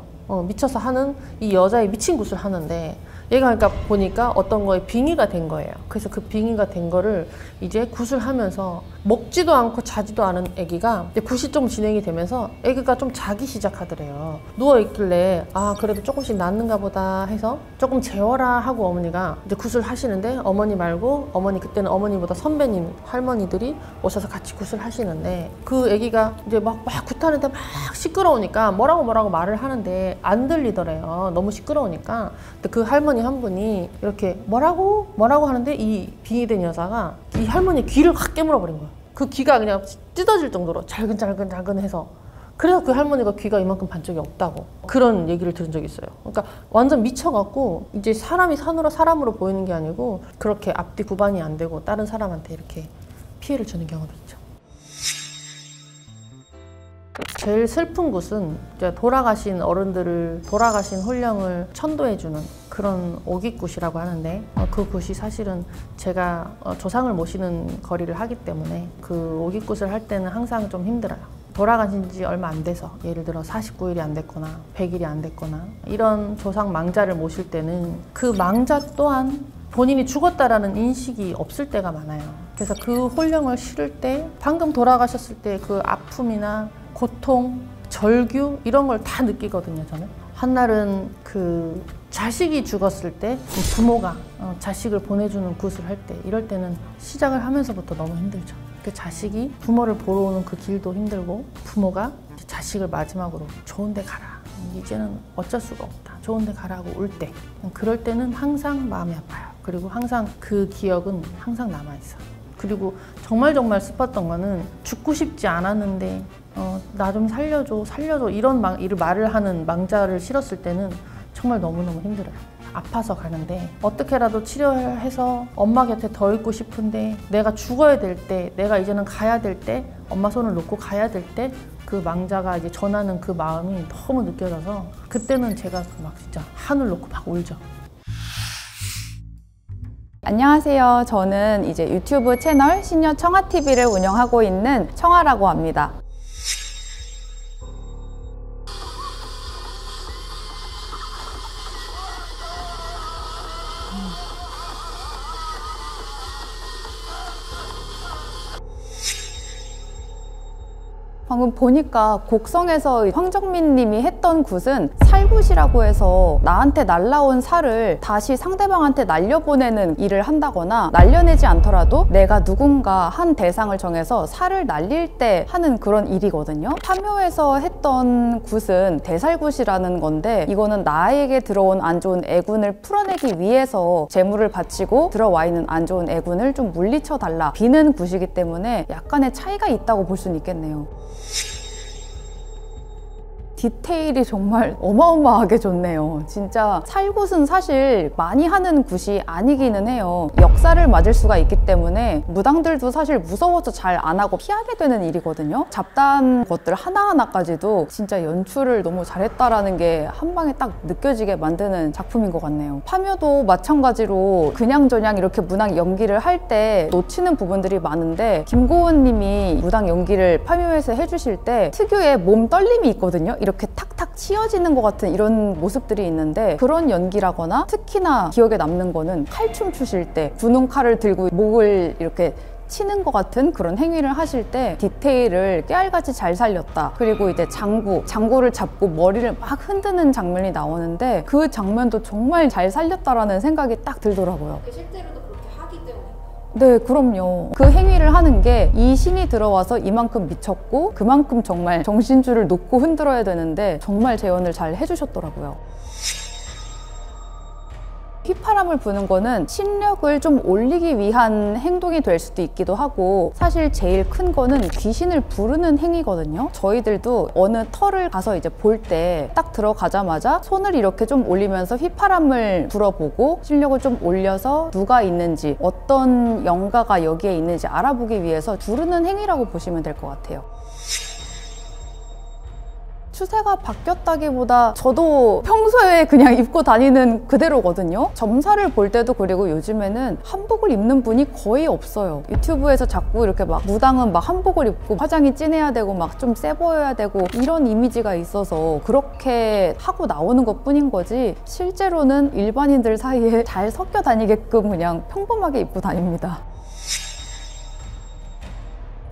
Speaker 1: 하는, 이 여자애 미친 굿을 하는데, 얘가 그러니까 보니까 어떤 거에 빙의가 된 거예요. 그래서 그 빙의가 된 거를 이제 굿을 하면서 먹지도 않고 자지도 않은 애기가 이제 굿이 좀 진행이 되면서 애기가 좀 자기 시작하더래요. 누워있길래 그래도 조금씩 낫는가 보다 해서 조금 재워라 하고 어머니가 이제 굿을 하시는데, 어머니 말고 그때는 어머니보다 선배님 할머니들이 오셔서 같이 굿을 하시는데, 그 애기가 이제 막 굿하는데 막 시끄러우니까 뭐라고 말을 하는데 안 들리더래요. 너무 시끄러우니까. 근데 그 할머니 한 분이 이렇게 뭐라고 하는데 이 빙의된 여자가 이 할머니 귀를 확 깨물어 버린 거야. 그 귀가 그냥 찢어질 정도로 잘근 해서. 그래서 그 할머니가 귀가 이만큼 반쪽이 없다고 그런 얘기를 들은 적이 있어요. 그러니까 완전 미쳐갖고 이제 사람이 사람으로 보이는 게 아니고 그렇게 앞뒤 구반이 안 되고 다른 사람한테 이렇게 피해를 주는 경우도 있죠. 제일 슬픈 굿은 이제 돌아가신 혼령을 천도해주는 그런 오깃굿이라고 하는데, 그 굿이 사실은 제가 조상을 모시는 거리를 하기 때문에 그 오깃굿을 할 때는 항상 좀 힘들어요. 돌아가신 지 얼마 안 돼서, 예를 들어 49일이 안 됐거나 100일이 안 됐거나 이런 조상 망자를 모실 때는 그 망자 또한 본인이 죽었다라는 인식이 없을 때가 많아요. 그래서 그 혼령을 실을 때 방금 돌아가셨을 때 그 아픔이나 고통, 절규 이런 걸 다 느끼거든요. 저는 한날은 그 자식이 죽었을 때 부모가 자식을 보내주는 굿을 할 때, 이럴 때는 시작을 하면서부터 너무 힘들죠. 그 자식이 부모를 보러 오는 그 길도 힘들고, 부모가 자식을 마지막으로 좋은 데 가라, 이제는 어쩔 수가 없다, 좋은 데 가라고 울 때, 그럴 때는 항상 마음이 아파요. 그리고 항상 그 기억은 항상 남아있어. 그리고 정말 슬펐던 거는, 죽고 싶지 않았는데 나 좀 살려줘 이런 말을 하는 망자를 실었을 때는 정말 너무너무 힘들어요. 아파서 가는데 어떻게라도 치료해서 엄마 곁에 더 있고 싶은데 내가 죽어야 될 때, 내가 이제는 가야 될 때, 엄마 손을 놓고 가야 될 때 그 망자가 이제 전하는 그 마음이 너무 느껴져서 그때는 제가 막 진짜 하늘 놓고 막 울죠.
Speaker 4: 안녕하세요. 저는 이제 유튜브 채널 신여 청아TV를 운영하고 있는 청아라고 합니다. 방금 보니까 곡성에서 황정민 님이 했던 굿은 살굿이라고 해서 나한테 날라온 살을 다시 상대방한테 날려보내는 일을 한다거나 날려내지 않더라도 내가 누군가 한 대상을 정해서 살을 날릴 때 하는 그런 일이거든요. 파묘에서 했던 굿은 대살굿이라는 건데 이거는 나에게 들어온 안 좋은 애군을 풀어내기 위해서 재물을 바치고 들어와 있는 안 좋은 애군을 좀 물리쳐 달라 비는 굿이기 때문에 약간의 차이가 있다고 볼 수는 있겠네요. 디테일이 정말 어마어마하게 좋네요. 진짜 살굿은 사실 많이 하는 굿이 아니기는 해요. 역사를 맞을 수가 있기 때문에 무당들도 사실 무서워서 잘 안 하고 피하게 되는 일이거든요. 잡다한 것들 하나하나까지도 진짜 연출을 너무 잘했다라는 게 한 방에 딱 느껴지게 만드는 작품인 것 같네요. 파묘도 마찬가지로 그냥저냥 이렇게 무당 연기를 할 때 놓치는 부분들이 많은데 김고은 님이 무당 연기를 파묘에서 해주실 때 특유의 몸 떨림이 있거든요. 이렇게 탁탁 치어지는 것 같은 이런 모습들이 있는데 그런 연기라거나 특히나 기억에 남는 거는 칼춤 추실 때 분홍 칼을 들고 목을 이렇게 치는 것 같은 그런 행위를 하실 때 디테일을 깨알같이 잘 살렸다. 그리고 이제 장구를 잡고 머리를 막 흔드는 장면이 나오는데 그 장면도 정말 잘 살렸다라는 생각이 딱 들더라고요.
Speaker 2: 실제로도 그렇게 하기 때문에.
Speaker 4: 네, 그럼요. 그 행위를 하는 게 이 신이 들어와서 이만큼 미쳤고 그만큼 정말 정신줄을 놓고 흔들어야 되는데 정말 재현을 잘 해주셨더라고요. 휘파람을 부는 거는 신력을 좀 올리기 위한 행동이 될 수도 있기도 하고 사실 제일 큰 거는 귀신을 부르는 행위거든요. 저희들도 어느 터를 가서 이제 볼 때 딱 들어가자마자 손을 이렇게 좀 올리면서 휘파람을 불어보고 신력을 좀 올려서 누가 있는지 어떤 영가가 여기에 있는지 알아보기 위해서 부르는 행위라고 보시면 될 것 같아요. 추세가 바뀌었다기보다 저도 평소에 그냥 입고 다니는 그대로거든요. 점사를 볼 때도 그리고 요즘에는 한복을 입는 분이 거의 없어요. 유튜브에서 자꾸 이렇게 막 무당은 막 한복을 입고 화장이 진해야 되고 막 좀 세 보여야 되고 이런 이미지가 있어서 그렇게 하고 나오는 것 뿐인 거지 실제로는 일반인들 사이에 잘 섞여 다니게끔 그냥 평범하게 입고 다닙니다.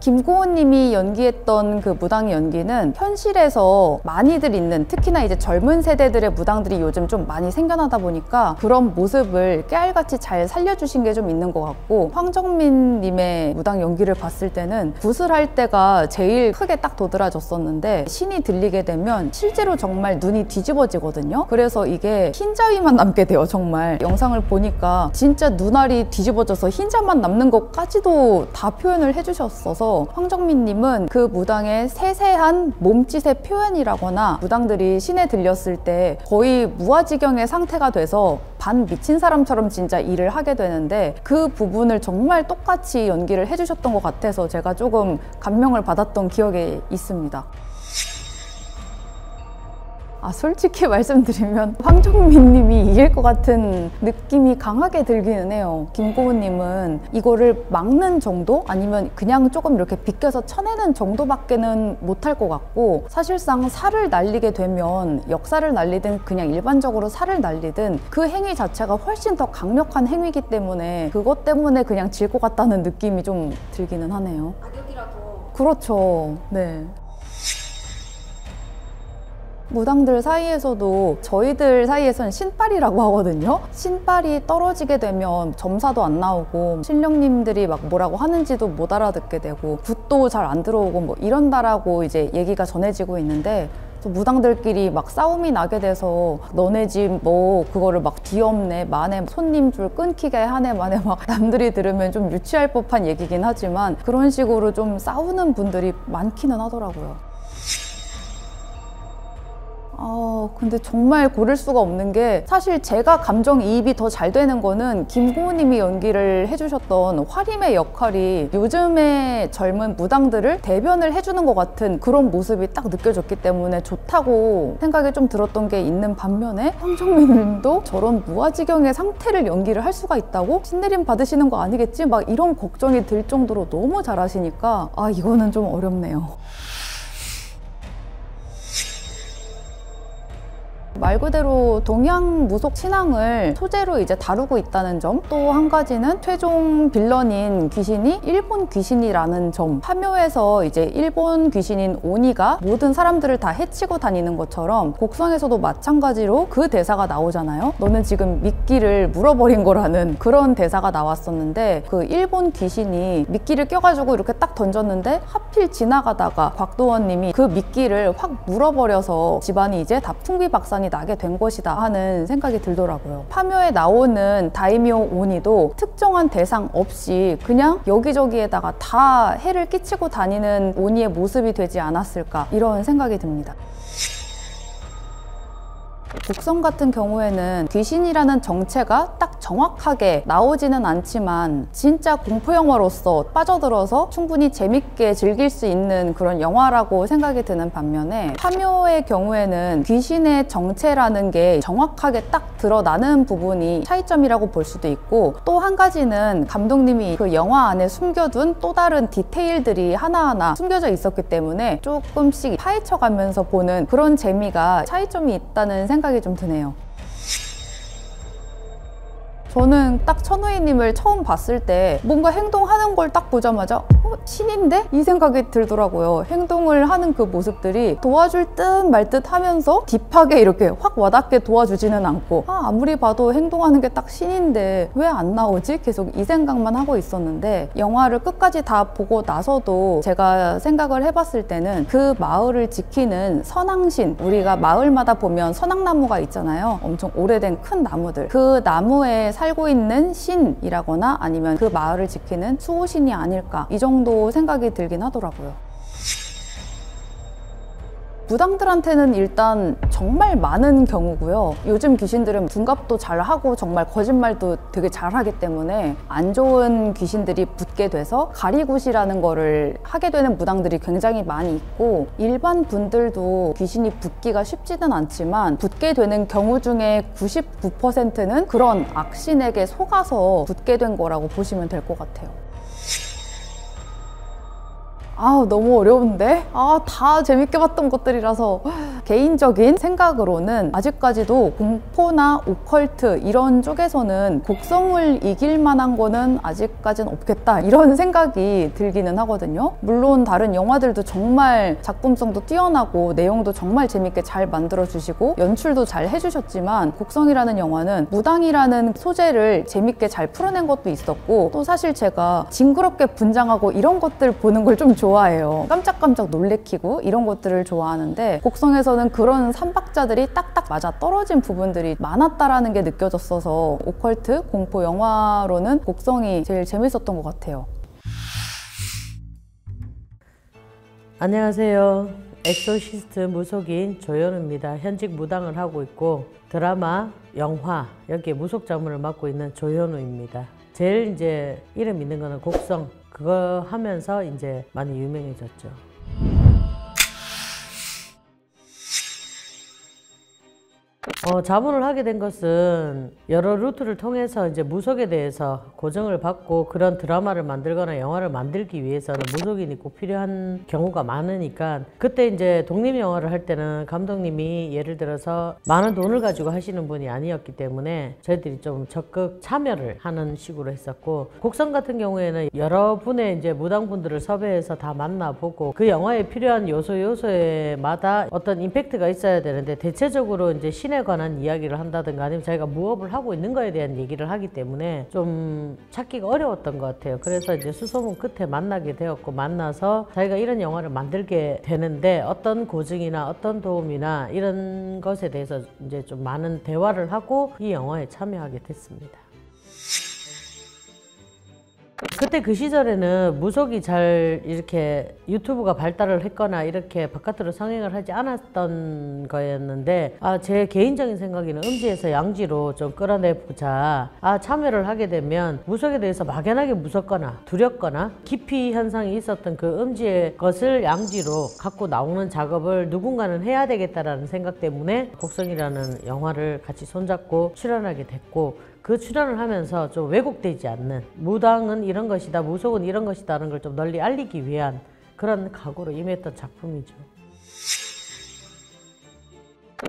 Speaker 4: 김고은 님이 연기했던 그 무당 연기는 현실에서 많이들 있는 특히나 이제 젊은 세대들의 무당들이 요즘 좀 많이 생겨나다 보니까 그런 모습을 깨알같이 잘 살려주신 게 좀 있는 것 같고 황정민 님의 무당 연기를 봤을 때는 굿을 할 때가 제일 크게 딱 도드라졌었는데 신이 들리게 되면 실제로 정말 눈이 뒤집어지거든요. 그래서 이게 흰자위만 남게 돼요. 정말 영상을 보니까 진짜 눈알이 뒤집어져서 흰자만 남는 것까지도 다 표현을 해주셨어서 황정민 님은 그 무당의 세세한 몸짓의 표현이라거나 무당들이 신에 들렸을 때 거의 무아지경의 상태가 돼서 반 미친 사람처럼 진짜 일을 하게 되는데 그 부분을 정말 똑같이 연기를 해주셨던 것 같아서 제가 조금 감명을 받았던 기억이 있습니다. 솔직히 말씀드리면 황정민 님이 이길 것 같은 느낌이 강하게 들기는 해요. 김고은 님은 이거를 막는 정도? 아니면 그냥 조금 이렇게 비껴서 쳐내는 정도밖에는 못할 것 같고 사실상 살을 날리게 되면 역사를 날리든 그냥 일반적으로 살을 날리든 그 행위 자체가 훨씬 더 강력한 행위이기 때문에 그것 때문에 그냥 질 것 같다는 느낌이 좀 들기는 하네요.
Speaker 2: 악역이라도.
Speaker 4: 그렇죠. 네. 무당들 사이에서도 저희들 사이에서는 신빨이라고 하거든요. 신빨이 떨어지게 되면 점사도 안 나오고 신령님들이 막 뭐라고 하는지도 못 알아듣게 되고 굿도 잘 안 들어오고 뭐 이런다라고 이제 얘기가 전해지고 있는데 무당들끼리 막 싸움이 나게 돼서 너네 집 뭐 그거를 막 뒤엎네 만에 손님 줄 끊기게 하네 만에 막 남들이 들으면 좀 유치할 법한 얘기긴 하지만 그런 식으로 좀 싸우는 분들이 많기는 하더라고요. 근데 정말 고를 수가 없는 게 사실 제가 감정이입이 더 잘 되는 거는 김고은님이 연기를 해주셨던 화림의 역할이 요즘의 젊은 무당들을 대변을 해주는 것 같은 그런 모습이 딱 느껴졌기 때문에 좋다고 생각이 좀 들었던 게 있는 반면에 황정민 님도 저런 무아지경의 상태를 연기를 할 수가 있다고? 신내림 받으시는 거 아니겠지? 막 이런 걱정이 들 정도로 너무 잘하시니까 이거는 좀 어렵네요. 말 그대로 동양 무속 신앙을 소재로 이제 다루고 있다는 점, 또 한 가지는 최종 빌런인 귀신이 일본 귀신이라는 점. 파묘에서 이제 일본 귀신인 오니가 모든 사람들을 다 해치고 다니는 것처럼 곡성에서도 마찬가지로 그 대사가 나오잖아요. 너는 지금 미끼를 물어버린 거라는 그런 대사가 나왔었는데, 그 일본 귀신이 미끼를 껴가지고 이렇게 딱 던졌는데 하필 지나가다가 곽도원 님이 그 미끼를 확 물어버려서 집안이 이제 다 풍비박산이 나게 된 것이다 하는 생각이 들더라고요. 파묘에 나오는 다이묘 오니도 특정한 대상 없이 그냥 여기저기에다가 다 해를 끼치고 다니는 오니의 모습이 되지 않았을까, 이런 생각이 듭니다. 곡성 같은 경우에는 귀신이라는 정체가 딱 정확하게 나오지는 않지만 진짜 공포영화로서 빠져들어서 충분히 재밌게 즐길 수 있는 그런 영화라고 생각이 드는 반면에, 파묘의 경우에는 귀신의 정체라는 게 정확하게 딱 드러나는 부분이 차이점이라고 볼 수도 있고, 또 한 가지는 감독님이 그 영화 안에 숨겨둔 또 다른 디테일들이 하나하나 숨겨져 있었기 때문에 조금씩 파헤쳐가면서 보는 그런 재미가 차이점이 있다는 생각이 좀 드네요. 저는 딱 천우희님을 처음 봤을 때 뭔가 행동하는 걸 딱 보자마자 신인데? 이 생각이 들더라고요. 행동을 하는 그 모습들이 도와줄 듯 말 듯 하면서 딥하게 이렇게 확 와닿게 도와주지는 않고, 아무리 봐도 행동하는 게 딱 신인데 왜 안 나오지? 계속 이 생각만 하고 있었는데, 영화를 끝까지 다 보고 나서도 제가 생각을 해봤을 때는 그 마을을 지키는 선앙신, 우리가 마을마다 보면 선앙나무가 있잖아요. 엄청 오래된 큰 나무들. 그 나무에 살고 있는 신이라거나 아니면 그 마을을 지키는 수호신이 아닐까, 이 정도 생각이 들긴 하더라고요. 무당들한테는 일단 정말 많은 경우고요. 요즘 귀신들은 둔갑도 잘하고 정말 거짓말도 되게 잘하기 때문에 안 좋은 귀신들이 붙게 돼서 가리굿이라는 거를 하게 되는 무당들이 굉장히 많이 있고, 일반 분들도 귀신이 붙기가 쉽지는 않지만 붙게 되는 경우 중에 99%는 그런 악신에게 속아서 붙게 된 거라고 보시면 될 것 같아요. 너무 어려운데? 다 재밌게 봤던 것들이라서. 개인적인 생각으로는 아직까지도 공포나 오컬트 이런 쪽에서는 곡성을 이길 만한 거는 아직까지는 없겠다, 이런 생각이 들기는 하거든요. 물론 다른 영화들도 정말 작품성도 뛰어나고 내용도 정말 재밌게 잘 만들어 주시고 연출도 잘 해주셨지만, 곡성이라는 영화는 무당이라는 소재를 재밌게 잘 풀어낸 것도 있었고, 또 사실 제가 징그럽게 분장하고 이런 것들 보는 걸 좀 좋아해요. 깜짝깜짝 놀래키고 이런 것들을 좋아하는데, 곡성에서는 그런 삼박자들이 딱딱 맞아 떨어진 부분들이 많았다라는 게 느껴졌어서 오컬트, 공포 영화로는 곡성이 제일 재밌었던 것 같아요.
Speaker 5: 안녕하세요. 엑소시스트 무속인 조현우입니다. 현직 무당을 하고 있고 드라마, 영화 여기에 무속 자문을 맡고 있는 조현우입니다. 제일 이제 이름 있는 거는 곡성, 그거 하면서 이제 많이 유명해졌죠. 자문을 하게 된 것은 여러 루트를 통해서 이제 무속에 대해서 고정을 받고 그런 드라마를 만들거나 영화를 만들기 위해서는 무속인이 꼭 필요한 경우가 많으니까, 그때 이제 독립영화를 할 때는 감독님이 예를 들어서 많은 돈을 가지고 하시는 분이 아니었기 때문에 저희들이 좀 적극 참여를 하는 식으로 했었고, 곡성 같은 경우에는 여러 분의 이제 무당분들을 섭외해서 다 만나보고 그 영화에 필요한 요소마다 어떤 임팩트가 있어야 되는데, 대체적으로 이제 신에 관한 이야기를 한다든가 아니면 자기가 무업을 하고 있는 거에 대한 얘기를 하기 때문에 좀 찾기가 어려웠던 것 같아요. 그래서 이제 수소문 끝에 만나게 되었고, 만나서 자기가 이런 영화를 만들게 되는데 어떤 고증이나 어떤 도움이나 이런 것에 대해서 이제 좀 많은 대화를 하고 이 영화에 참여하게 됐습니다. 그때 그 시절에는 무속이 잘 이렇게 유튜브가 발달을 했거나 이렇게 바깥으로 성행을 하지 않았던 거였는데 제 개인적인 생각에는 음지에서 양지로 좀 끌어내보자. 참여를 하게 되면 무속에 대해서 막연하게 무섭거나 두렵거나 기피 현상이 있었던 그 음지의 것을 양지로 갖고 나오는 작업을 누군가는 해야 되겠다라는 생각 때문에 곡성이라는 영화를 같이 손잡고 출연하게 됐고, 그 출연을 하면서 좀 왜곡되지 않는, 무당은 이런 것이다, 무속은 이런 것이다 하는 걸 좀 널리 알리기 위한 그런 각오로 임했던 작품이죠.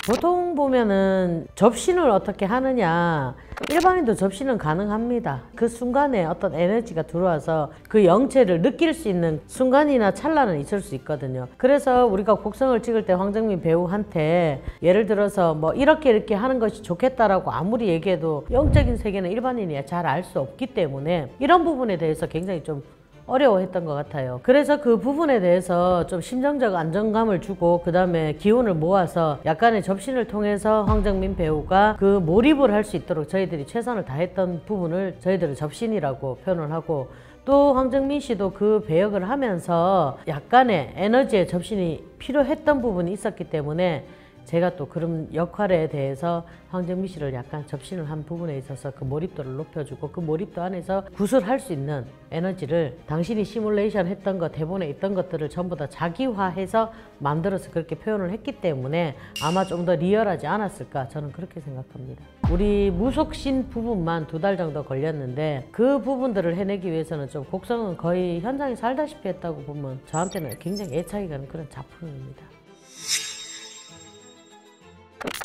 Speaker 5: 보통 보면은 접신을 어떻게 하느냐, 일반인도 접신은 가능합니다. 그 순간에 어떤 에너지가 들어와서 그 영체를 느낄 수 있는 순간이나 찰나는 있을 수 있거든요. 그래서 우리가 곡성을 찍을 때 황정민 배우한테 예를 들어서 뭐 이렇게 하는 것이 좋겠다라고 아무리 얘기해도 영적인 세계는 일반인이 잘 알 수 없기 때문에 이런 부분에 대해서 굉장히 좀 어려워했던 것 같아요. 그래서 그 부분에 대해서 좀 심정적 안정감을 주고 그 다음에 기운을 모아서 약간의 접신을 통해서 황정민 배우가 그 몰입을 할 수 있도록 저희들이 최선을 다했던 부분을 저희들은 접신이라고 표현을 하고, 또 황정민 씨도 그 배역을 하면서 약간의 에너지의 접신이 필요했던 부분이 있었기 때문에 제가 또 그런 역할에 대해서 황정민 씨를 약간 접신을 한 부분에 있어서 그 몰입도를 높여주고, 그 몰입도 안에서 구술할 수 있는 에너지를 당신이 시뮬레이션 했던 것, 대본에 있던 것들을 전부 다 자기화해서 만들어서 그렇게 표현을 했기 때문에 아마 좀 더 리얼하지 않았을까, 저는 그렇게 생각합니다. 우리 무속신 부분만 2달 정도 걸렸는데 그 부분들을 해내기 위해서는 좀 곡성은 거의 현장에 살다시피 했다고 보면 저한테는 굉장히 애착이 가는 그런 작품입니다.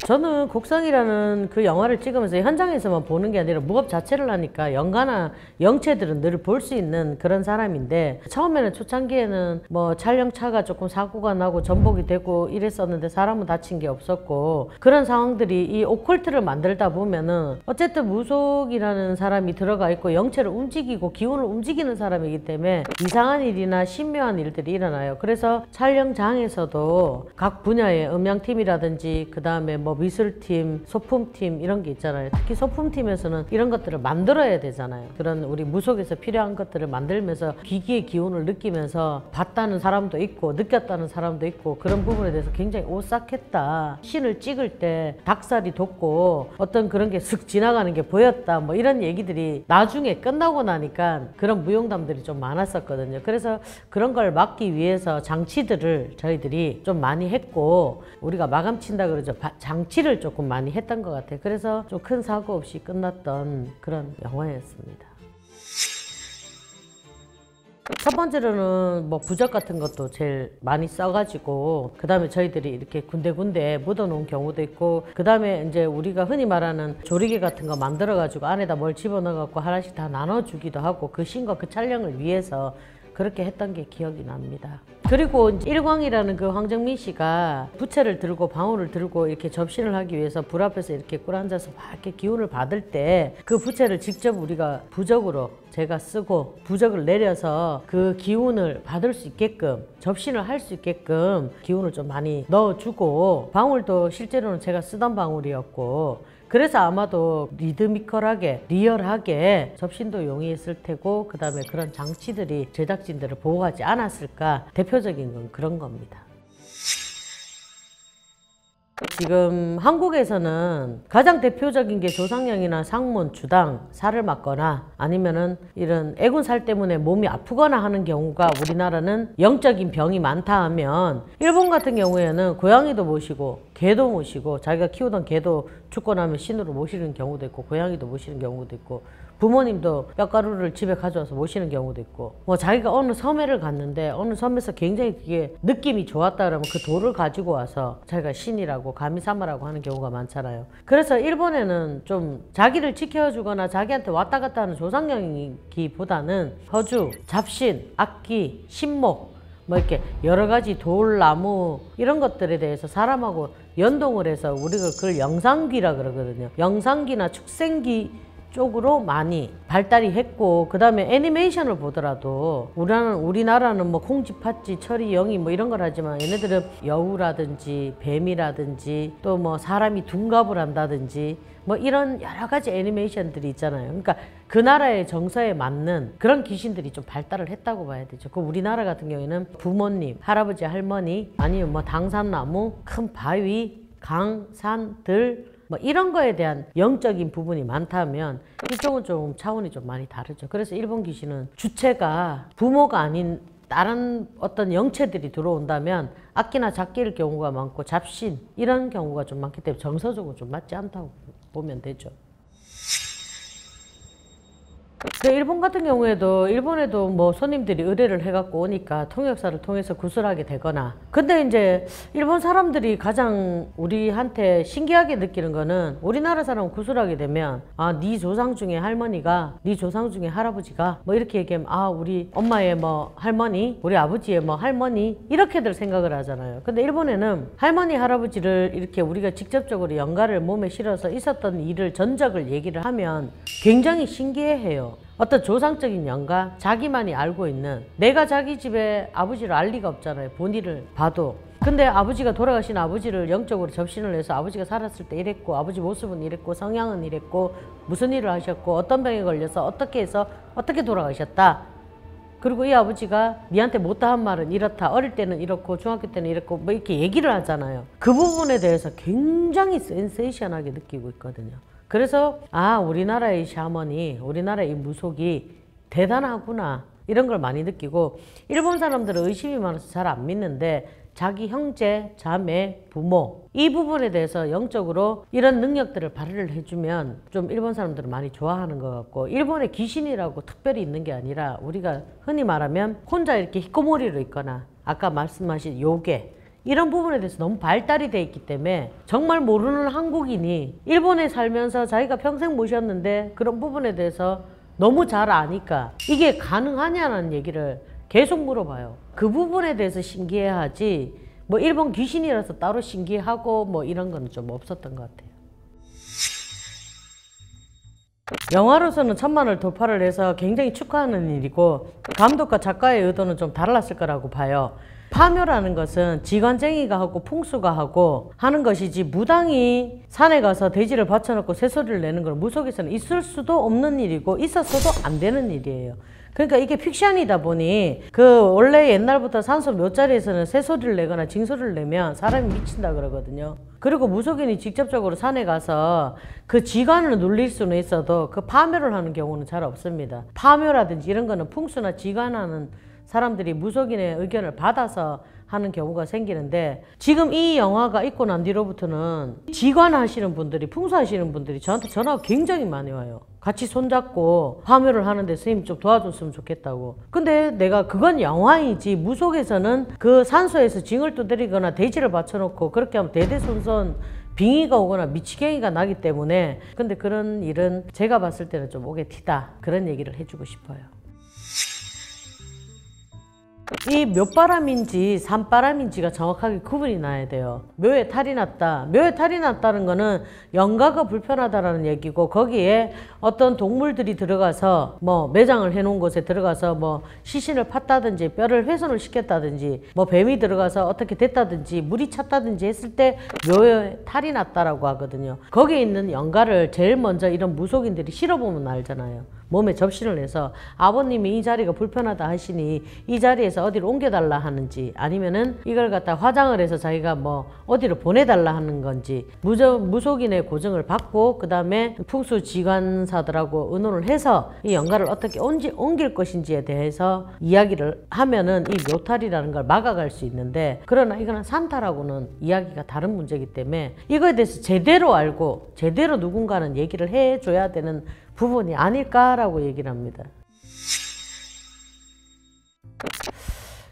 Speaker 5: 저는 곡성이라는 그 영화를 찍으면서 현장에서만 보는 게 아니라 무업 자체를 하니까 영가나 영체들은 늘 볼 수 있는 그런 사람인데, 처음에는 초창기에는 뭐 촬영차가 조금 사고가 나고 전복이 되고 이랬었는데 사람은 다친 게 없었고, 그런 상황들이 이 오컬트를 만들다 보면은 어쨌든 무속이라는 사람이 들어가 있고 영체를 움직이고 기운을 움직이는 사람이기 때문에 이상한 일이나 신묘한 일들이 일어나요. 그래서 촬영장에서도 각 분야의 음향팀이라든지 그 다음에 뭐 미술팀, 소품팀 이런 게 있잖아요. 특히 소품팀에서는 이런 것들을 만들어야 되잖아요. 그런 우리 무속에서 필요한 것들을 만들면서 기기의 기운을 느끼면서 봤다는 사람도 있고 느꼈다는 사람도 있고, 그런 부분에 대해서 굉장히 오싹했다. 신을 찍을 때 닭살이 돋고 어떤 그런 게 슥 지나가는 게 보였다. 뭐 이런 얘기들이 나중에 끝나고 나니까 그런 무용담들이 좀 많았었거든요. 그래서 그런 걸 막기 위해서 장치들을 저희들이 좀 많이 했고, 우리가 마감 친다 그러죠. 장치를 조금 많이 했던 것 같아요. 그래서 좀 큰 사고 없이 끝났던 그런 영화였습니다. 첫 번째로는 뭐 부적 같은 것도 제일 많이 써가지고, 그 다음에 저희들이 이렇게 군데군데 묻어놓은 경우도 있고, 그 다음에 이제 우리가 흔히 말하는 조리개 같은 거 만들어가지고 안에다 뭘 집어넣어갖고 하나씩 다 나눠주기도 하고, 그 신과 그 촬영을 위해서 그렇게 했던 게 기억이 납니다. 그리고 일광이라는 그 황정민 씨가 부채를 들고 방울을 들고 이렇게 접신을 하기 위해서 불 앞에서 이렇게 꿇어앉아서 막 이렇게 기운을 받을 때 그 부채를 직접 우리가 부적으로 제가 쓰고 부적을 내려서 그 기운을 받을 수 있게끔, 접신을 할 수 있게끔 기운을 좀 많이 넣어주고, 방울도 실제로는 제가 쓰던 방울이었고, 그래서 아마도 리드미컬하게 리얼하게 접신도 용이했을 테고, 그 다음에 그런 장치들이 제작진들을 보호하지 않았을까, 대표적인 건 그런 겁니다. 지금 한국에서는 가장 대표적인 게 조상령이나 상문, 주당, 살을 맞거나 아니면은 이런 애군살 때문에 몸이 아프거나 하는 경우가, 우리나라는 영적인 병이 많다 하면 일본 같은 경우에는 고양이도 모시고 개도 모시고, 자기가 키우던 개도 죽고 나면 신으로 모시는 경우도 있고, 고양이도 모시는 경우도 있고, 부모님도 뼈가루를 집에 가져와서 모시는 경우도 있고, 뭐 자기가 어느 섬에를 갔는데 어느 섬에서 굉장히 그게 느낌이 좋았다 그러면 그 돌을 가지고 와서 자기가 신이라고 가미사마라고 하는 경우가 많잖아요. 그래서 일본에는 좀 자기를 지켜주거나 자기한테 왔다 갔다 하는 조상령이기보다는 허주, 잡신, 악기, 신목, 뭐 이렇게 여러 가지 돌, 나무 이런 것들에 대해서 사람하고 연동을 해서 우리가 그걸 영상귀라 그러거든요. 영상귀나 축생귀 쪽으로 많이 발달이 했고, 그 다음에 애니메이션을 보더라도 우리나라는 뭐 콩쥐, 팥쥐, 철이, 영이 뭐 이런 걸 하지만 얘네들은 여우라든지 뱀이라든지 또 뭐 사람이 둔갑을 한다든지 뭐 이런 여러 가지 애니메이션들이 있잖아요. 그러니까 그 나라의 정서에 맞는 그런 귀신들이 좀 발달을 했다고 봐야 되죠. 그 우리나라 같은 경우에는 부모님, 할아버지, 할머니, 아니면 뭐 당산나무, 큰 바위, 강, 산, 들 뭐 이런 거에 대한 영적인 부분이 많다면 이쪽은 좀 차원이 좀 많이 다르죠. 그래서 일본 귀신은 주체가 부모가 아닌 다른 어떤 영체들이 들어온다면 악기나 잡기일 경우가 많고 잡신 이런 경우가 좀 많기 때문에 정서적으로 좀 맞지 않다고 보면 되죠. 일본 같은 경우에도 일본에도 뭐 손님들이 의뢰를 해갖고 오니까 통역사를 통해서 구술하게 되거나, 근데 이제 일본 사람들이 가장 우리한테 신기하게 느끼는 거는 우리나라 사람 구술하게 되면 네 조상 중에 할머니가, 네 조상 중에 할아버지가 뭐 이렇게 얘기하면 우리 엄마의 뭐 할머니, 우리 아버지의 뭐 할머니 이렇게들 생각을 하잖아요. 근데 일본에는 할머니, 할아버지를 이렇게 우리가 직접적으로 연가를 몸에 실어서 있었던 일을 전적을 얘기를 하면 굉장히 신기해해요. 어떤 조상적인 연가, 자기만이 알고 있는, 내가 자기 집에 아버지를 알 리가 없잖아요. 본인을 봐도. 근데 아버지가 돌아가신 아버지를 영적으로 접신을 해서 아버지가 살았을 때 이랬고, 아버지 모습은 이랬고, 성향은 이랬고, 무슨 일을 하셨고, 어떤 병에 걸려서 어떻게 해서 어떻게 돌아가셨다. 그리고 이 아버지가 니한테 못다한 말은 이렇다. 어릴 때는 이렇고 중학교 때는 이랬고 뭐 이렇게 얘기를 하잖아요. 그 부분에 대해서 굉장히 센세이션하게 느끼고 있거든요. 그래서 우리나라의 샤머니, 우리나라의 이 무속이 대단하구나 이런 걸 많이 느끼고, 일본 사람들은 의심이 많아서 잘 안 믿는데 자기 형제, 자매, 부모 이 부분에 대해서 영적으로 이런 능력들을 발휘를 해주면 좀 일본 사람들은 많이 좋아하는 것 같고, 일본의 귀신이라고 특별히 있는 게 아니라 우리가 흔히 말하면 혼자 이렇게 히코모리로 있거나 아까 말씀하신 요괴 이런 부분에 대해서 너무 발달이 돼 있기 때문에 정말 모르는 한국인이 일본에 살면서 자기가 평생 모셨는데 그런 부분에 대해서 너무 잘 아니까 이게 가능하냐는 얘기를 계속 물어봐요. 그 부분에 대해서 신기해하지 뭐 일본 귀신이라서 따로 신기하고 뭐 이런 건 좀 없었던 것 같아요. 영화로서는 1000만을 돌파를 해서 굉장히 축하하는 일이고, 감독과 작가의 의도는 좀 달랐을 거라고 봐요. 파묘라는 것은 지관쟁이가 하고 풍수가 하고 하는 것이지, 무당이 산에 가서 돼지를 받쳐놓고 새소리를 내는 건 무속에서는 있을 수도 없는 일이고 있었어도 안 되는 일이에요. 그러니까 이게 픽션이다 보니 원래 옛날부터 산소 묘자리에서는 새소리를 내거나 징소리를 내면 사람이 미친다 그러거든요. 그리고 무속인이 직접적으로 산에 가서 그 지관을 눌릴 수는 있어도 그 파묘를 하는 경우는 잘 없습니다. 파묘라든지 이런 거는 풍수나 지관하는 사람들이 무속인의 의견을 받아서 하는 경우가 생기는데, 지금 이 영화가 있고 난 뒤로부터는 지관하시는 분들이, 풍수하시는 분들이 저한테 전화가 굉장히 많이 와요. 같이 손잡고 파묘를 하는데 선생님 좀 도와줬으면 좋겠다고. 근데 내가 그건 영화이지 무속에서는 그 산소에서 징을 두드리거나 돼지를 받쳐놓고 그렇게 하면 대대손손 빙의가 오거나 미치갱이가 나기 때문에, 근데 그런 일은 제가 봤을 때는 좀 오게 티다 그런 얘기를 해주고 싶어요. 이 묘바람인지 산바람인지가 정확하게 구분이 나야 돼요. 묘에 탈이 났다. 묘에 탈이 났다는 거는 영가가 불편하다라는 얘기고, 거기에 어떤 동물들이 들어가서 뭐 매장을 해놓은 곳에 들어가서 뭐 시신을 팠다든지 뼈를 훼손을 시켰다든지 뭐 뱀이 들어가서 어떻게 됐다든지 물이 찼다든지 했을 때 묘에 탈이 났다라고 하거든요. 거기에 있는 영가를 제일 먼저 이런 무속인들이 실어보면 알잖아요. 몸에 접신을 해서 아버님이 이 자리가 불편하다 하시니 이 자리에서 어디로 옮겨달라 하는지, 아니면은 이걸 갖다 화장을 해서 자기가 뭐 어디로 보내달라 하는 건지 무속인의 고정을 받고, 그 다음에 풍수지관사들하고 의논을 해서 이 영가를 어떻게 옮길 것인지에 대해서 이야기를 하면은 이 묘탈이라는 걸 막아갈 수 있는데, 그러나 이거는 산탈하고는 이야기가 다른 문제이기 때문에 이거에 대해서 제대로 알고 제대로 누군가는 얘기를 해줘야 되는 부분이 아닐까라고 얘기를 합니다.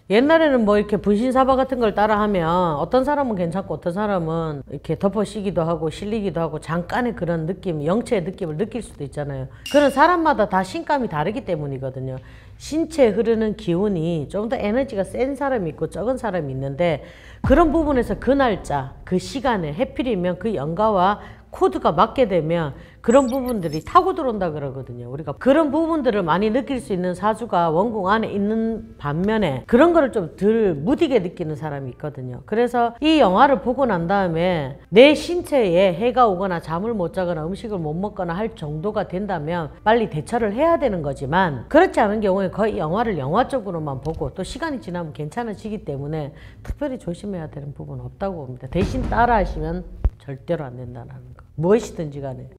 Speaker 5: 옛날에는 뭐 이렇게 분신사바 같은 걸 따라하면 어떤 사람은 괜찮고 어떤 사람은 이렇게 덮어씌기도 하고 실리기도 하고 잠깐의 그런 느낌, 영체의 느낌을 느낄 수도 있잖아요. 그런 사람마다 다 신감이 다르기 때문이거든요. 신체에 흐르는 기운이 좀 더 에너지가 센 사람이 있고 적은 사람이 있는데, 그런 부분에서 그 날짜, 그 시간에 해필이면 그 영가와 코드가 맞게 되면 그런 부분들이 타고 들어온다 그러거든요. 우리가 그런 부분들을 많이 느낄 수 있는 사주가 원궁 안에 있는 반면에 그런 거를 좀 덜 무디게 느끼는 사람이 있거든요. 그래서 이 영화를 보고 난 다음에 내 신체에 해가 오거나 잠을 못 자거나 음식을 못 먹거나 할 정도가 된다면 빨리 대처를 해야 되는 거지만, 그렇지 않은 경우에 거의 영화를 영화 쪽으로만 보고 또 시간이 지나면 괜찮아지기 때문에 특별히 조심해야 되는 부분은 없다고 봅니다. 대신 따라 하시면 절대로 안 된다는 거. 무엇이든지 간에.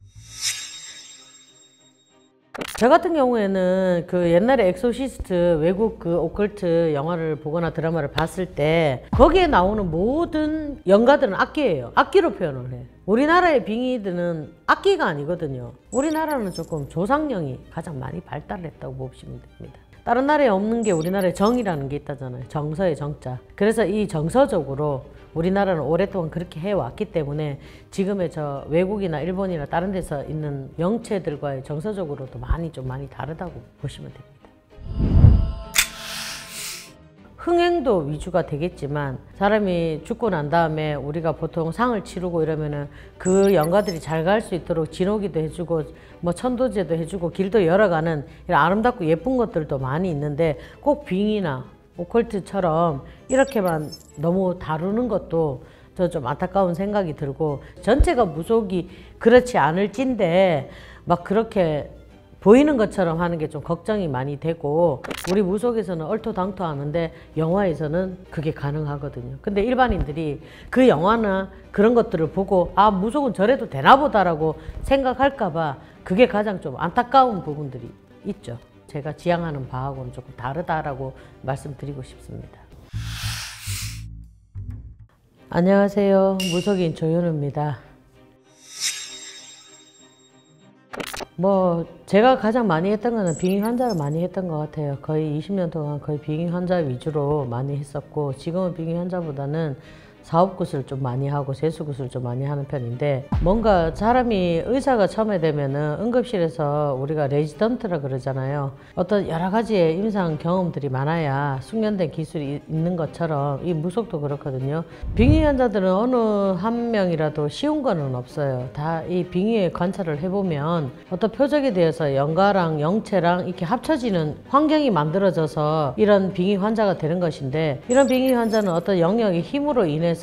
Speaker 5: 저 같은 경우에는 그 옛날에 엑소시스트 외국 그 오컬트 영화를 보거나 드라마를 봤을 때 거기에 나오는 모든 연가들은 악기예요. 악기로 표현을 해. 우리나라의 빙의들은 악기가 아니거든요. 우리나라는 조금 조상령이 가장 많이 발달했다고 보시면 됩니다. 다른 나라에 없는 게 우리나라에 정이라는 게 있다잖아요. 정서의 정자. 그래서 이 정서적으로 우리나라는 오랫동안 그렇게 해왔기 때문에 지금의 저 외국이나 일본이나 다른 데서 있는 영체들과의 정서적으로도 많이 다르다고 보시면 됩니다. 흥행도 위주가 되겠지만 사람이 죽고 난 다음에 우리가 보통 상을 치르고 이러면은 그 영가들이 잘 갈 수 있도록 진호기도 해주고 뭐 천도제도 해주고 길도 열어가는 이런 아름답고 예쁜 것들도 많이 있는데 꼭 빙의나 오컬트처럼 이렇게만 너무 다루는 것도 저 좀 안타까운 생각이 들고, 전체가 무속이 그렇지 않을진데 막 그렇게 보이는 것처럼 하는 게 좀 걱정이 많이 되고, 우리 무속에서는 얼토당토 하는데 영화에서는 그게 가능하거든요. 근데 일반인들이 그 영화나 그런 것들을 보고 아 무속은 저래도 되나 보다라고 생각할까봐 그게 가장 좀 안타까운 부분들이 있죠. 제가 지향하는 바하고는 조금 다르다라고 말씀드리고 싶습니다. 안녕하세요. 무속인 조윤우입니다. 제가 가장 많이 했던 거는 빙의 환자를 많이 했던 것 같아요. 거의 20년 동안 거의 빙의 환자 위주로 많이 했었고, 지금은 빙의 환자보다는 사업굿을 좀 많이 하고 세수굿을 좀 많이 하는 편인데, 뭔가 사람이 의사가 처음에 되면은 응급실에서 우리가 레지던트라 그러잖아요. 어떤 여러 가지의 임상 경험들이 많아야 숙련된 기술이 있는 것처럼 이 무속도 그렇거든요. 빙의 환자들은 어느 한 명이라도 쉬운 거는 없어요. 다 이 빙의의 관찰을 해보면 어떤 표적에 대해서 영가랑 영체랑 이렇게 합쳐지는 환경이 만들어져서 이런 빙의 환자가 되는 것인데, 이런 빙의 환자는 어떤 영역의 힘으로 인해서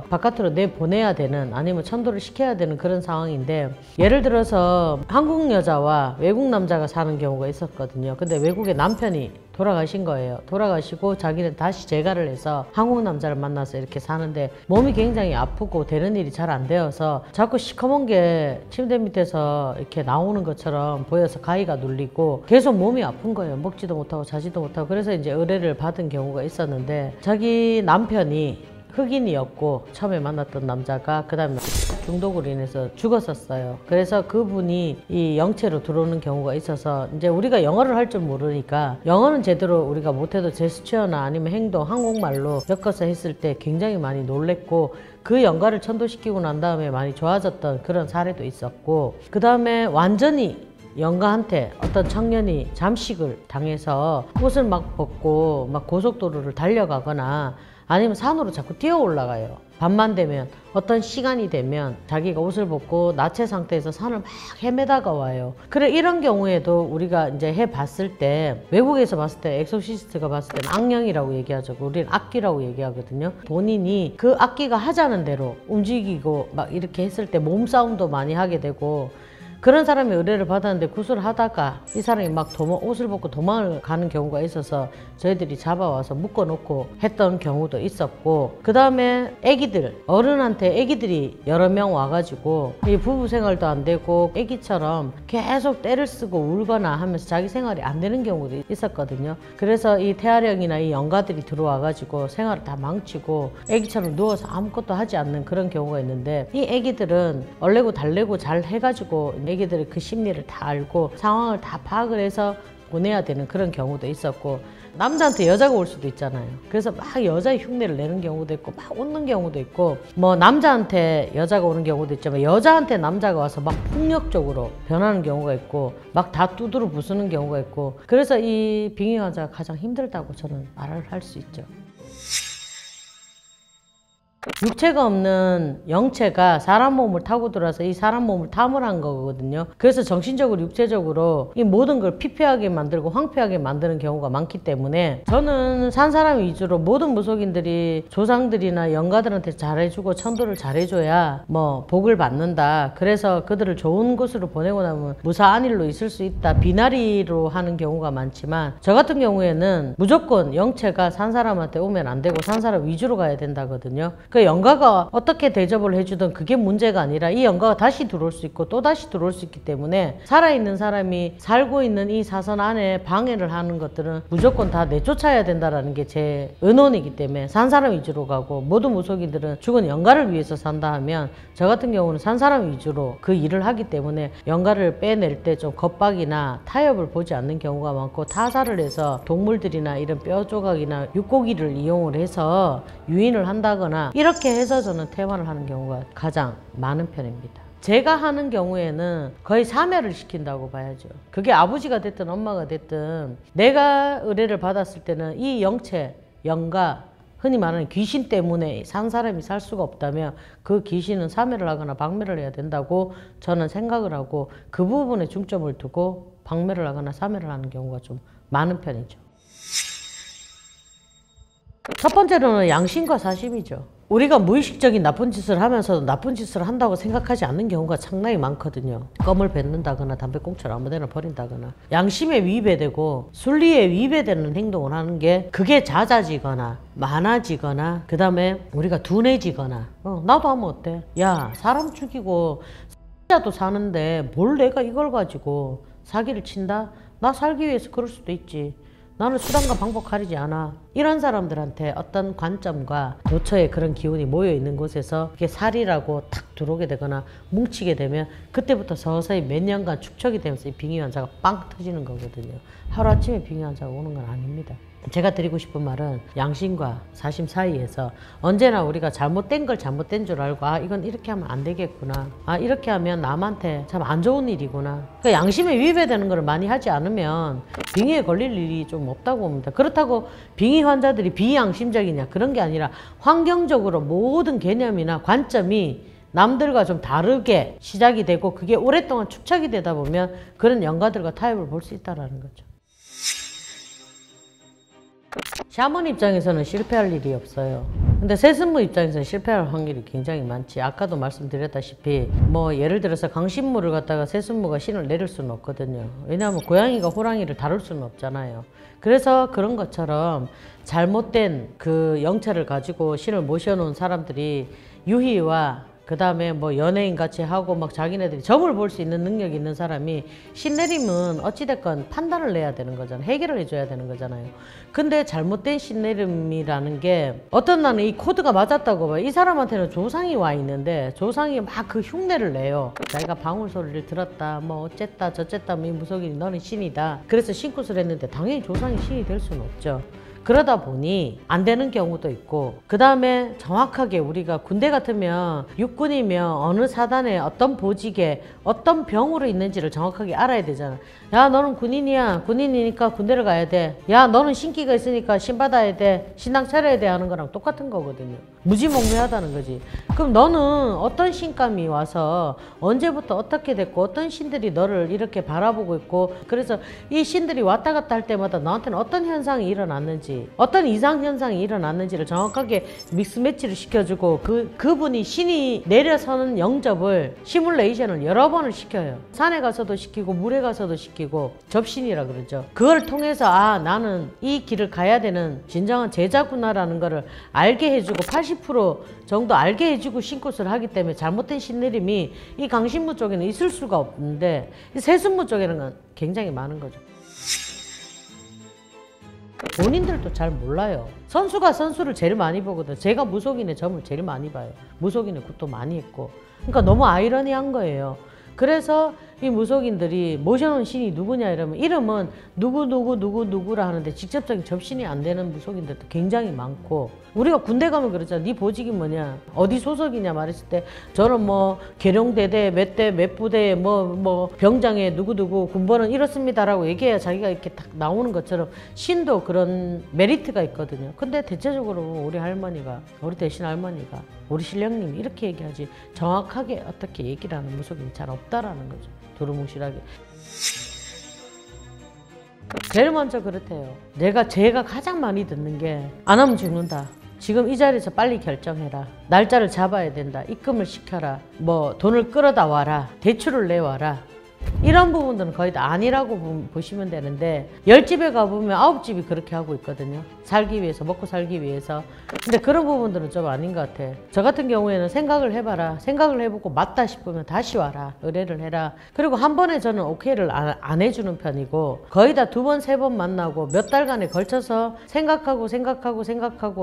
Speaker 5: 바깥으로 내보내야 되는, 아니면 천도를 시켜야 되는 그런 상황인데, 예를 들어서 한국 여자와 외국 남자가 사는 경우가 있었거든요. 근데 외국의 남편이 돌아가신 거예요. 돌아가시고 자기는 다시 재가를 해서 한국 남자를 만나서 이렇게 사는데 몸이 굉장히 아프고 되는 일이 잘 안 되어서 자꾸 시커먼 게 침대 밑에서 이렇게 나오는 것처럼 보여서 가위가 눌리고 계속 몸이 아픈 거예요. 먹지도 못하고 자지도 못하고. 그래서 이제 의뢰를 받은 경우가 있었는데, 자기 남편이 흑인이었고 처음에 만났던 남자가 그 다음에 중독으로 인해서 죽었었어요. 그래서 그분이 이 영체로 들어오는 경우가 있어서, 이제 우리가 영어를 할 줄 모르니까 영어는 제대로 우리가 못해도 제스처나 아니면 행동, 한국말로 엮어서 했을 때 굉장히 많이 놀랬고, 그 영가를 천도시키고 난 다음에 많이 좋아졌던 그런 사례도 있었고, 그 다음에 완전히 영가한테 어떤 청년이 잠식을 당해서 옷을 막 벗고 막 고속도로를 달려가거나 아니면 산으로 자꾸 뛰어 올라가요. 밤만 되면, 어떤 시간이 되면 자기가 옷을 벗고 나체 상태에서 산을 막 헤매다가 와요. 그래, 이런 경우에도 우리가 이제 해봤을 때, 외국에서 봤을 때 엑소시스트가 봤을 때는 악령이라고 얘기하죠. 우리는 악기라고 얘기하거든요. 본인이 그 악기가 하자는 대로 움직이고 막 이렇게 했을 때 몸싸움도 많이 하게 되고, 그런 사람이 의뢰를 받았는데 구슬을 하다가 이 사람이 막 옷을 벗고 도망을 가는 경우가 있어서 저희들이 잡아와서 묶어놓고 했던 경우도 있었고, 그 다음에 애기들, 어른한테 애기들이 여러 명 와가지고 이 부부 생활도 안 되고 애기처럼 계속 떼를 쓰고 울거나 하면서 자기 생활이 안 되는 경우도 있었거든요. 그래서 이 태아령이나 이 영가들이 들어와가지고 생활을 다 망치고 애기처럼 누워서 아무것도 하지 않는 그런 경우가 있는데, 이 애기들은 얼레고 달래고 잘 해가지고 애기들이 그 심리를 다 알고 상황을 다 파악을 해서 보내야 되는 그런 경우도 있었고, 남자한테 여자가 올 수도 있잖아요. 그래서 막 여자의 흉내를 내는 경우도 있고 막 웃는 경우도 있고, 뭐 남자한테 여자가 오는 경우도 있지만 여자한테 남자가 와서 막 폭력적으로 변하는 경우가 있고 막 다 두드러 부수는 경우가 있고, 그래서 이 빙의 환자가 가장 힘들다고 저는 말을 할 수 있죠. 육체가 없는 영체가 사람 몸을 타고 들어와서 이 사람 몸을 탐을 한 거거든요. 그래서 정신적으로 육체적으로 이 모든 걸 피폐하게 만들고 황폐하게 만드는 경우가 많기 때문에 저는 산 사람 위주로 모든 무속인들이 조상들이나 영가들한테 잘해주고 천도를 잘해줘야 뭐 복을 받는다. 그래서 그들을 좋은 곳으로 보내고 나면 무사한 일로 있을 수 있다. 비나리로 하는 경우가 많지만 저 같은 경우에는 무조건 영체가 산 사람한테 오면 안 되고 산 사람 위주로 가야 된다거든요. 그 영가가 어떻게 대접을 해주든 그게 문제가 아니라 이 영가가 다시 들어올 수 있고 또 다시 들어올 수 있기 때문에 살아있는 사람이 살고 있는 이 사선 안에 방해를 하는 것들은 무조건 다 내쫓아야 된다라는 게 제 의논이기 때문에 산 사람 위주로 가고 모든 무속인들은 죽은 영가를 위해서 산다 하면 저 같은 경우는 산 사람 위주로 그 일을 하기 때문에 영가를 빼낼 때 좀 겁박이나 타협을 보지 않는 경우가 많고 타살을 해서 동물들이나 이런 뼈 조각이나 육고기를 이용을 해서 유인을 한다거나 이렇게 해서 저는 퇴마를 하는 경우가 가장 많은 편입니다. 제가 하는 경우에는 거의 사멸을 시킨다고 봐야죠. 그게 아버지가 됐든 엄마가 됐든 내가 의뢰를 받았을 때는 이 영체, 영가, 흔히 말하는 귀신 때문에 산 사람이 살 수가 없다면 그 귀신은 사멸을 하거나 박멸을 해야 된다고 저는 생각을 하고 그 부분에 중점을 두고 박멸을 하거나 사멸을 하는 경우가 좀 많은 편이죠. 첫 번째로는 양심과 사심이죠. 우리가 무의식적인 나쁜 짓을 하면서도 나쁜 짓을 한다고 생각하지 않는 경우가 상당히 많거든요. 껌을 뱉는다거나 담배꽁초를 아무데나 버린다거나 양심에 위배되고 순리에 위배되는 행동을 하는 게 그게 잦아지거나 많아지거나 그 다음에 우리가 둔해지거나 나도 하면 어때? 야 사람 죽이고 X자도 사는데 뭘 내가 이걸 가지고 사기를 친다? 나 살기 위해서 그럴 수도 있지. 나는 수단과 방법 가리지 않아. 이런 사람들한테 어떤 관점과 노처의 그런 기운이 모여 있는 곳에서 이게 살이라고 탁 들어오게 되거나 뭉치게 되면 그때부터 서서히 몇 년간 축적이 되면서 이 빙의 환자가 빵 터지는 거거든요. 하루아침에 빙의 환자가 오는 건 아닙니다. 제가 드리고 싶은 말은 양심과 사심 사이에서 언제나 우리가 잘못된 걸 잘못된 줄 알고 아 이건 이렇게 하면 안 되겠구나. 아 이렇게 하면 남한테 참 안 좋은 일이구나. 그러니까 양심에 위배되는 걸 많이 하지 않으면 빙의에 걸릴 일이 좀 없다고 봅니다. 그렇다고 빙의 환자들이 비양심적이냐 그런 게 아니라 환경적으로 모든 개념이나 관점이 남들과 좀 다르게 시작이 되고 그게 오랫동안 축적이 되다 보면 그런 영가들과 타협을 볼 수 있다는 거죠. 샤먼 입장에서는 실패할 일이 없어요. 근데 세습무 입장에서는 실패할 확률이 굉장히 많지. 아까도 말씀드렸다시피 뭐 예를 들어서 강신무를 갖다가 세습무가 신을 내릴 수는 없거든요. 왜냐하면 고양이가 호랑이를 다룰 수는 없잖아요. 그래서 그런 것처럼 잘못된 그 영체를 가지고 신을 모셔놓은 사람들이 유희와 그 다음에 뭐 연예인 같이 하고 막 자기네들이 점을 볼 수 있는 능력이 있는 사람이 신 내림은 어찌됐건 판단을 내야 되는 거잖아요. 해결을 해줘야 되는 거잖아요. 근데 잘못된 신 내림이라는 게 어떤 날은 이 코드가 맞았다고 봐요. 이 사람한테는 조상이 와 있는데 조상이 막 그 흉내를 내요. 자기가 방울 소리를 들었다 뭐 어쨌다 저쨌다 뭐 이 무속인이 너는 신이다. 그래서 신굿을 했는데 당연히 조상이 신이 될 수는 없죠. 그러다 보니 안 되는 경우도 있고 그 다음에 정확하게 우리가 군대 같으면 육군이면 어느 사단에 어떤 보직에 어떤 병으로 있는지를 정확하게 알아야 되잖아. 야 너는 군인이야. 군인이니까 군대를 가야 돼. 야 너는 신기가 있으니까 신 받아야 돼. 신당 차려야 돼 하는 거랑 똑같은 거거든요. 무지몽매하다는 거지. 그럼 너는 어떤 신감이 와서 언제부터 어떻게 됐고 어떤 신들이 너를 이렇게 바라보고 있고 그래서 이 신들이 왔다 갔다 할 때마다 너한테는 어떤 현상이 일어났는지 어떤 이상 현상이 일어났는지를 정확하게 믹스매치를 시켜주고 그분이 신이 내려서는 영접을 시뮬레이션을 여러 번을 시켜요. 산에 가서도 시키고 물에 가서도 시키고 접신이라 그러죠. 그걸 통해서 아 나는 이 길을 가야 되는 진정한 제자구나라는 거를 알게 해주고 80% 정도 알게 해주고 신굿을 하기 때문에 잘못된 신내림이 이 강신무 쪽에는 있을 수가 없는데 이 세습무 쪽에는 굉장히 많은 거죠. 본인들도 잘 몰라요. 선수가 선수를 제일 많이 보거든. 제가 무속인의 점을 제일 많이 봐요. 무속인의 굿도 많이 했고. 그러니까 너무 아이러니한 거예요. 그래서 이 무속인들이 모셔놓은 신이 누구냐 이러면 이름은 누구라 하는데 직접적인 접신이 안 되는 무속인들도 굉장히 많고, 우리가 군대 가면 그러잖아. 네 보직이 뭐냐, 어디 소속이냐 말했을 때 저는 뭐 계룡대대 몇 대 몇 부대에 뭐 병장에 누구누구 군번은 이렇습니다라고 얘기해야 자기가 이렇게 딱 나오는 것처럼 신도 그런 메리트가 있거든요. 근데 대체적으로 우리 할머니가, 우리 대신 할머니가, 우리 신령님이 이렇게 얘기하지 정확하게 어떻게 얘기를 하는 무속인이 잘 없다라는 거죠. 두루뭉실하게. 제일 먼저 그렇대요. 제가 가장 많이 듣는 게 안 하면 죽는다. 지금 이 자리에서 빨리 결정해라. 날짜를 잡아야 된다. 입금을 시켜라. 뭐 돈을 끌어다 와라. 대출을 내와라. 이런 부분들은 거의 다 아니라고 보시면 되는데 10집에 가보면 9집이 그렇게 하고 있거든요. 살기 위해서, 먹고 살기 위해서. 근데 그런 부분들은 좀 아닌 것 같아. 저 같은 경우에는 생각을 해봐라. 생각을 해보고 맞다 싶으면 다시 와라. 의뢰를 해라. 그리고 한 번에 저는 오케이를 안 해주는 편이고, 거의 다 2번, 3번 만나고 몇 달간에 걸쳐서 생각하고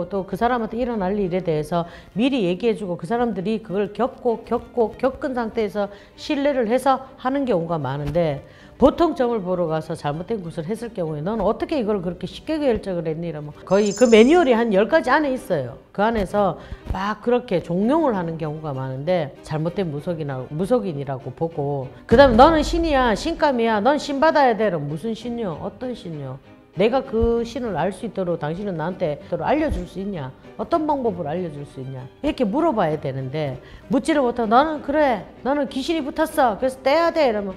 Speaker 5: 또 그 사람한테 일어날 일에 대해서 미리 얘기해주고 그 사람들이 그걸 겪은 상태에서 신뢰를 해서 하는 경우가 많은데, 보통 점을 보러 가서 잘못된 것을 했을 경우에 너는 어떻게 이걸 그렇게 쉽게 결정을 했니? 이러면 거의 그 매뉴얼이 한 10가지 안에 있어요. 그 안에서 막 그렇게 종용을 하는 경우가 많은데, 잘못된 무속인이라고 보고, 그 다음에 너는 신이야, 신감이야, 넌 신 받아야 돼. 무슨 신요? 어떤 신요? 내가 그 신을 알 수 있도록 당신은 나한테 알려줄 수 있냐? 어떤 방법으로 알려줄 수 있냐? 이렇게 물어봐야 되는데, 묻지를 못하고 너는 그래, 너는 귀신이 붙었어, 그래서 떼야 돼 이러면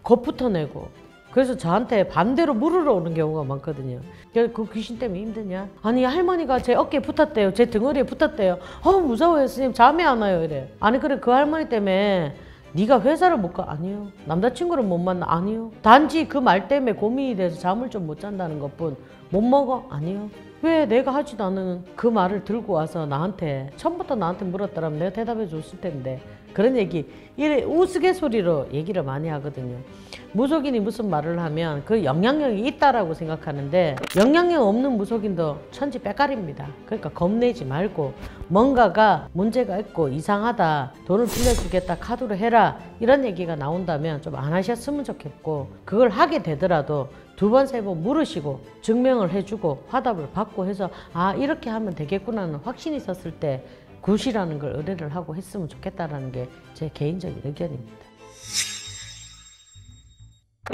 Speaker 5: 겁부터 내고, 그래서 저한테 반대로 물으러 오는 경우가 많거든요. 그 귀신 때문에 힘드냐? 아니 할머니가 제 어깨에 붙었대요. 제 등허리에 붙었대요. 무서워요 스님, 잠이 안 와요 이래. 아니 그래, 그 할머니 때문에 네가 회사를 못 가? 아니요. 남자친구를 못 만나? 아니요. 단지 그 말 때문에 고민이 돼서 잠을 좀 못 잔다는 것뿐. 못 먹어? 아니요. 왜 내가 하지도 않은 그 말을 들고 와서 처음부터 나한테 물었더라면 내가 대답해 줬을 텐데. 그런 얘기, 이래 우스갯소리로 얘기를 많이 하거든요. 무속인이 무슨 말을 하면 그 영향력이 있다라고 생각하는데, 영향력 없는 무속인도 천지 빼깔입니다. 그러니까 겁내지 말고, 뭔가가 문제가 있고 이상하다, 돈을 빌려주겠다, 카드로 해라, 이런 얘기가 나온다면 좀 안 하셨으면 좋겠고, 그걸 하게 되더라도 2번, 3번 물으시고 증명을 해주고 화답을 받고 해서 이렇게 하면 되겠구나 하는 확신이 있었을 때 굿이라는 걸 의뢰를 하고 했으면 좋겠다라는 게 제 개인적인 의견입니다.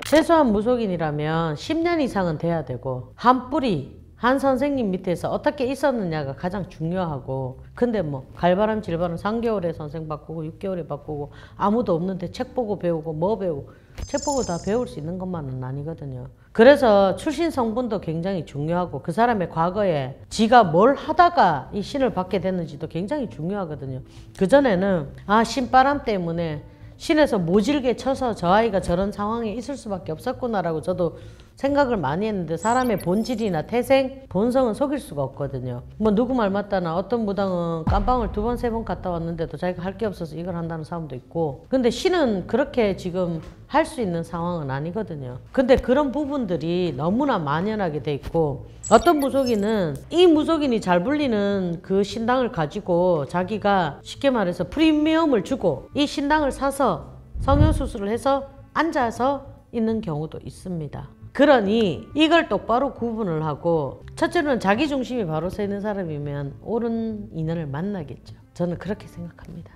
Speaker 5: 최소한 무속인이라면 10년 이상은 돼야 되고, 한 뿌리, 한 선생님 밑에서 어떻게 있었느냐가 가장 중요하고, 근데 뭐 갈바람 질바람 3개월에 선생 바꾸고 6개월에 바꾸고 아무도 없는데 책 보고 배우고 뭐 배우고, 책 보고 다 배울 수 있는 것만은 아니거든요. 그래서 출신 성분도 굉장히 중요하고, 그 사람의 과거에 지가 뭘 하다가 이 신을 받게 됐는지도 굉장히 중요하거든요. 그전에는 신바람 때문에 신에서 모질게 쳐서 저 아이가 저런 상황에 있을 수밖에 없었구나라고 저도 생각을 많이 했는데, 사람의 본질이나 태생, 본성은 속일 수가 없거든요. 뭐 누구 말 맞다나 어떤 무당은 깜빵을 2번, 3번 갔다 왔는데도 자기가 할 게 없어서 이걸 한다는 사람도 있고, 근데 신은 그렇게 지금 할 수 있는 상황은 아니거든요. 근데 그런 부분들이 너무나 만연하게 돼 있고, 어떤 무속인은 이 무속인이 잘 불리는 그 신당을 가지고 자기가 쉽게 말해서 프리미엄을 주고 이 신당을 사서 성형수술을 해서 앉아서 있는 경우도 있습니다. 그러니 이걸 똑바로 구분을 하고, 첫째로는 자기 중심이 바로 서 있는 사람이면 옳은 인연을 만나겠죠. 저는 그렇게 생각합니다.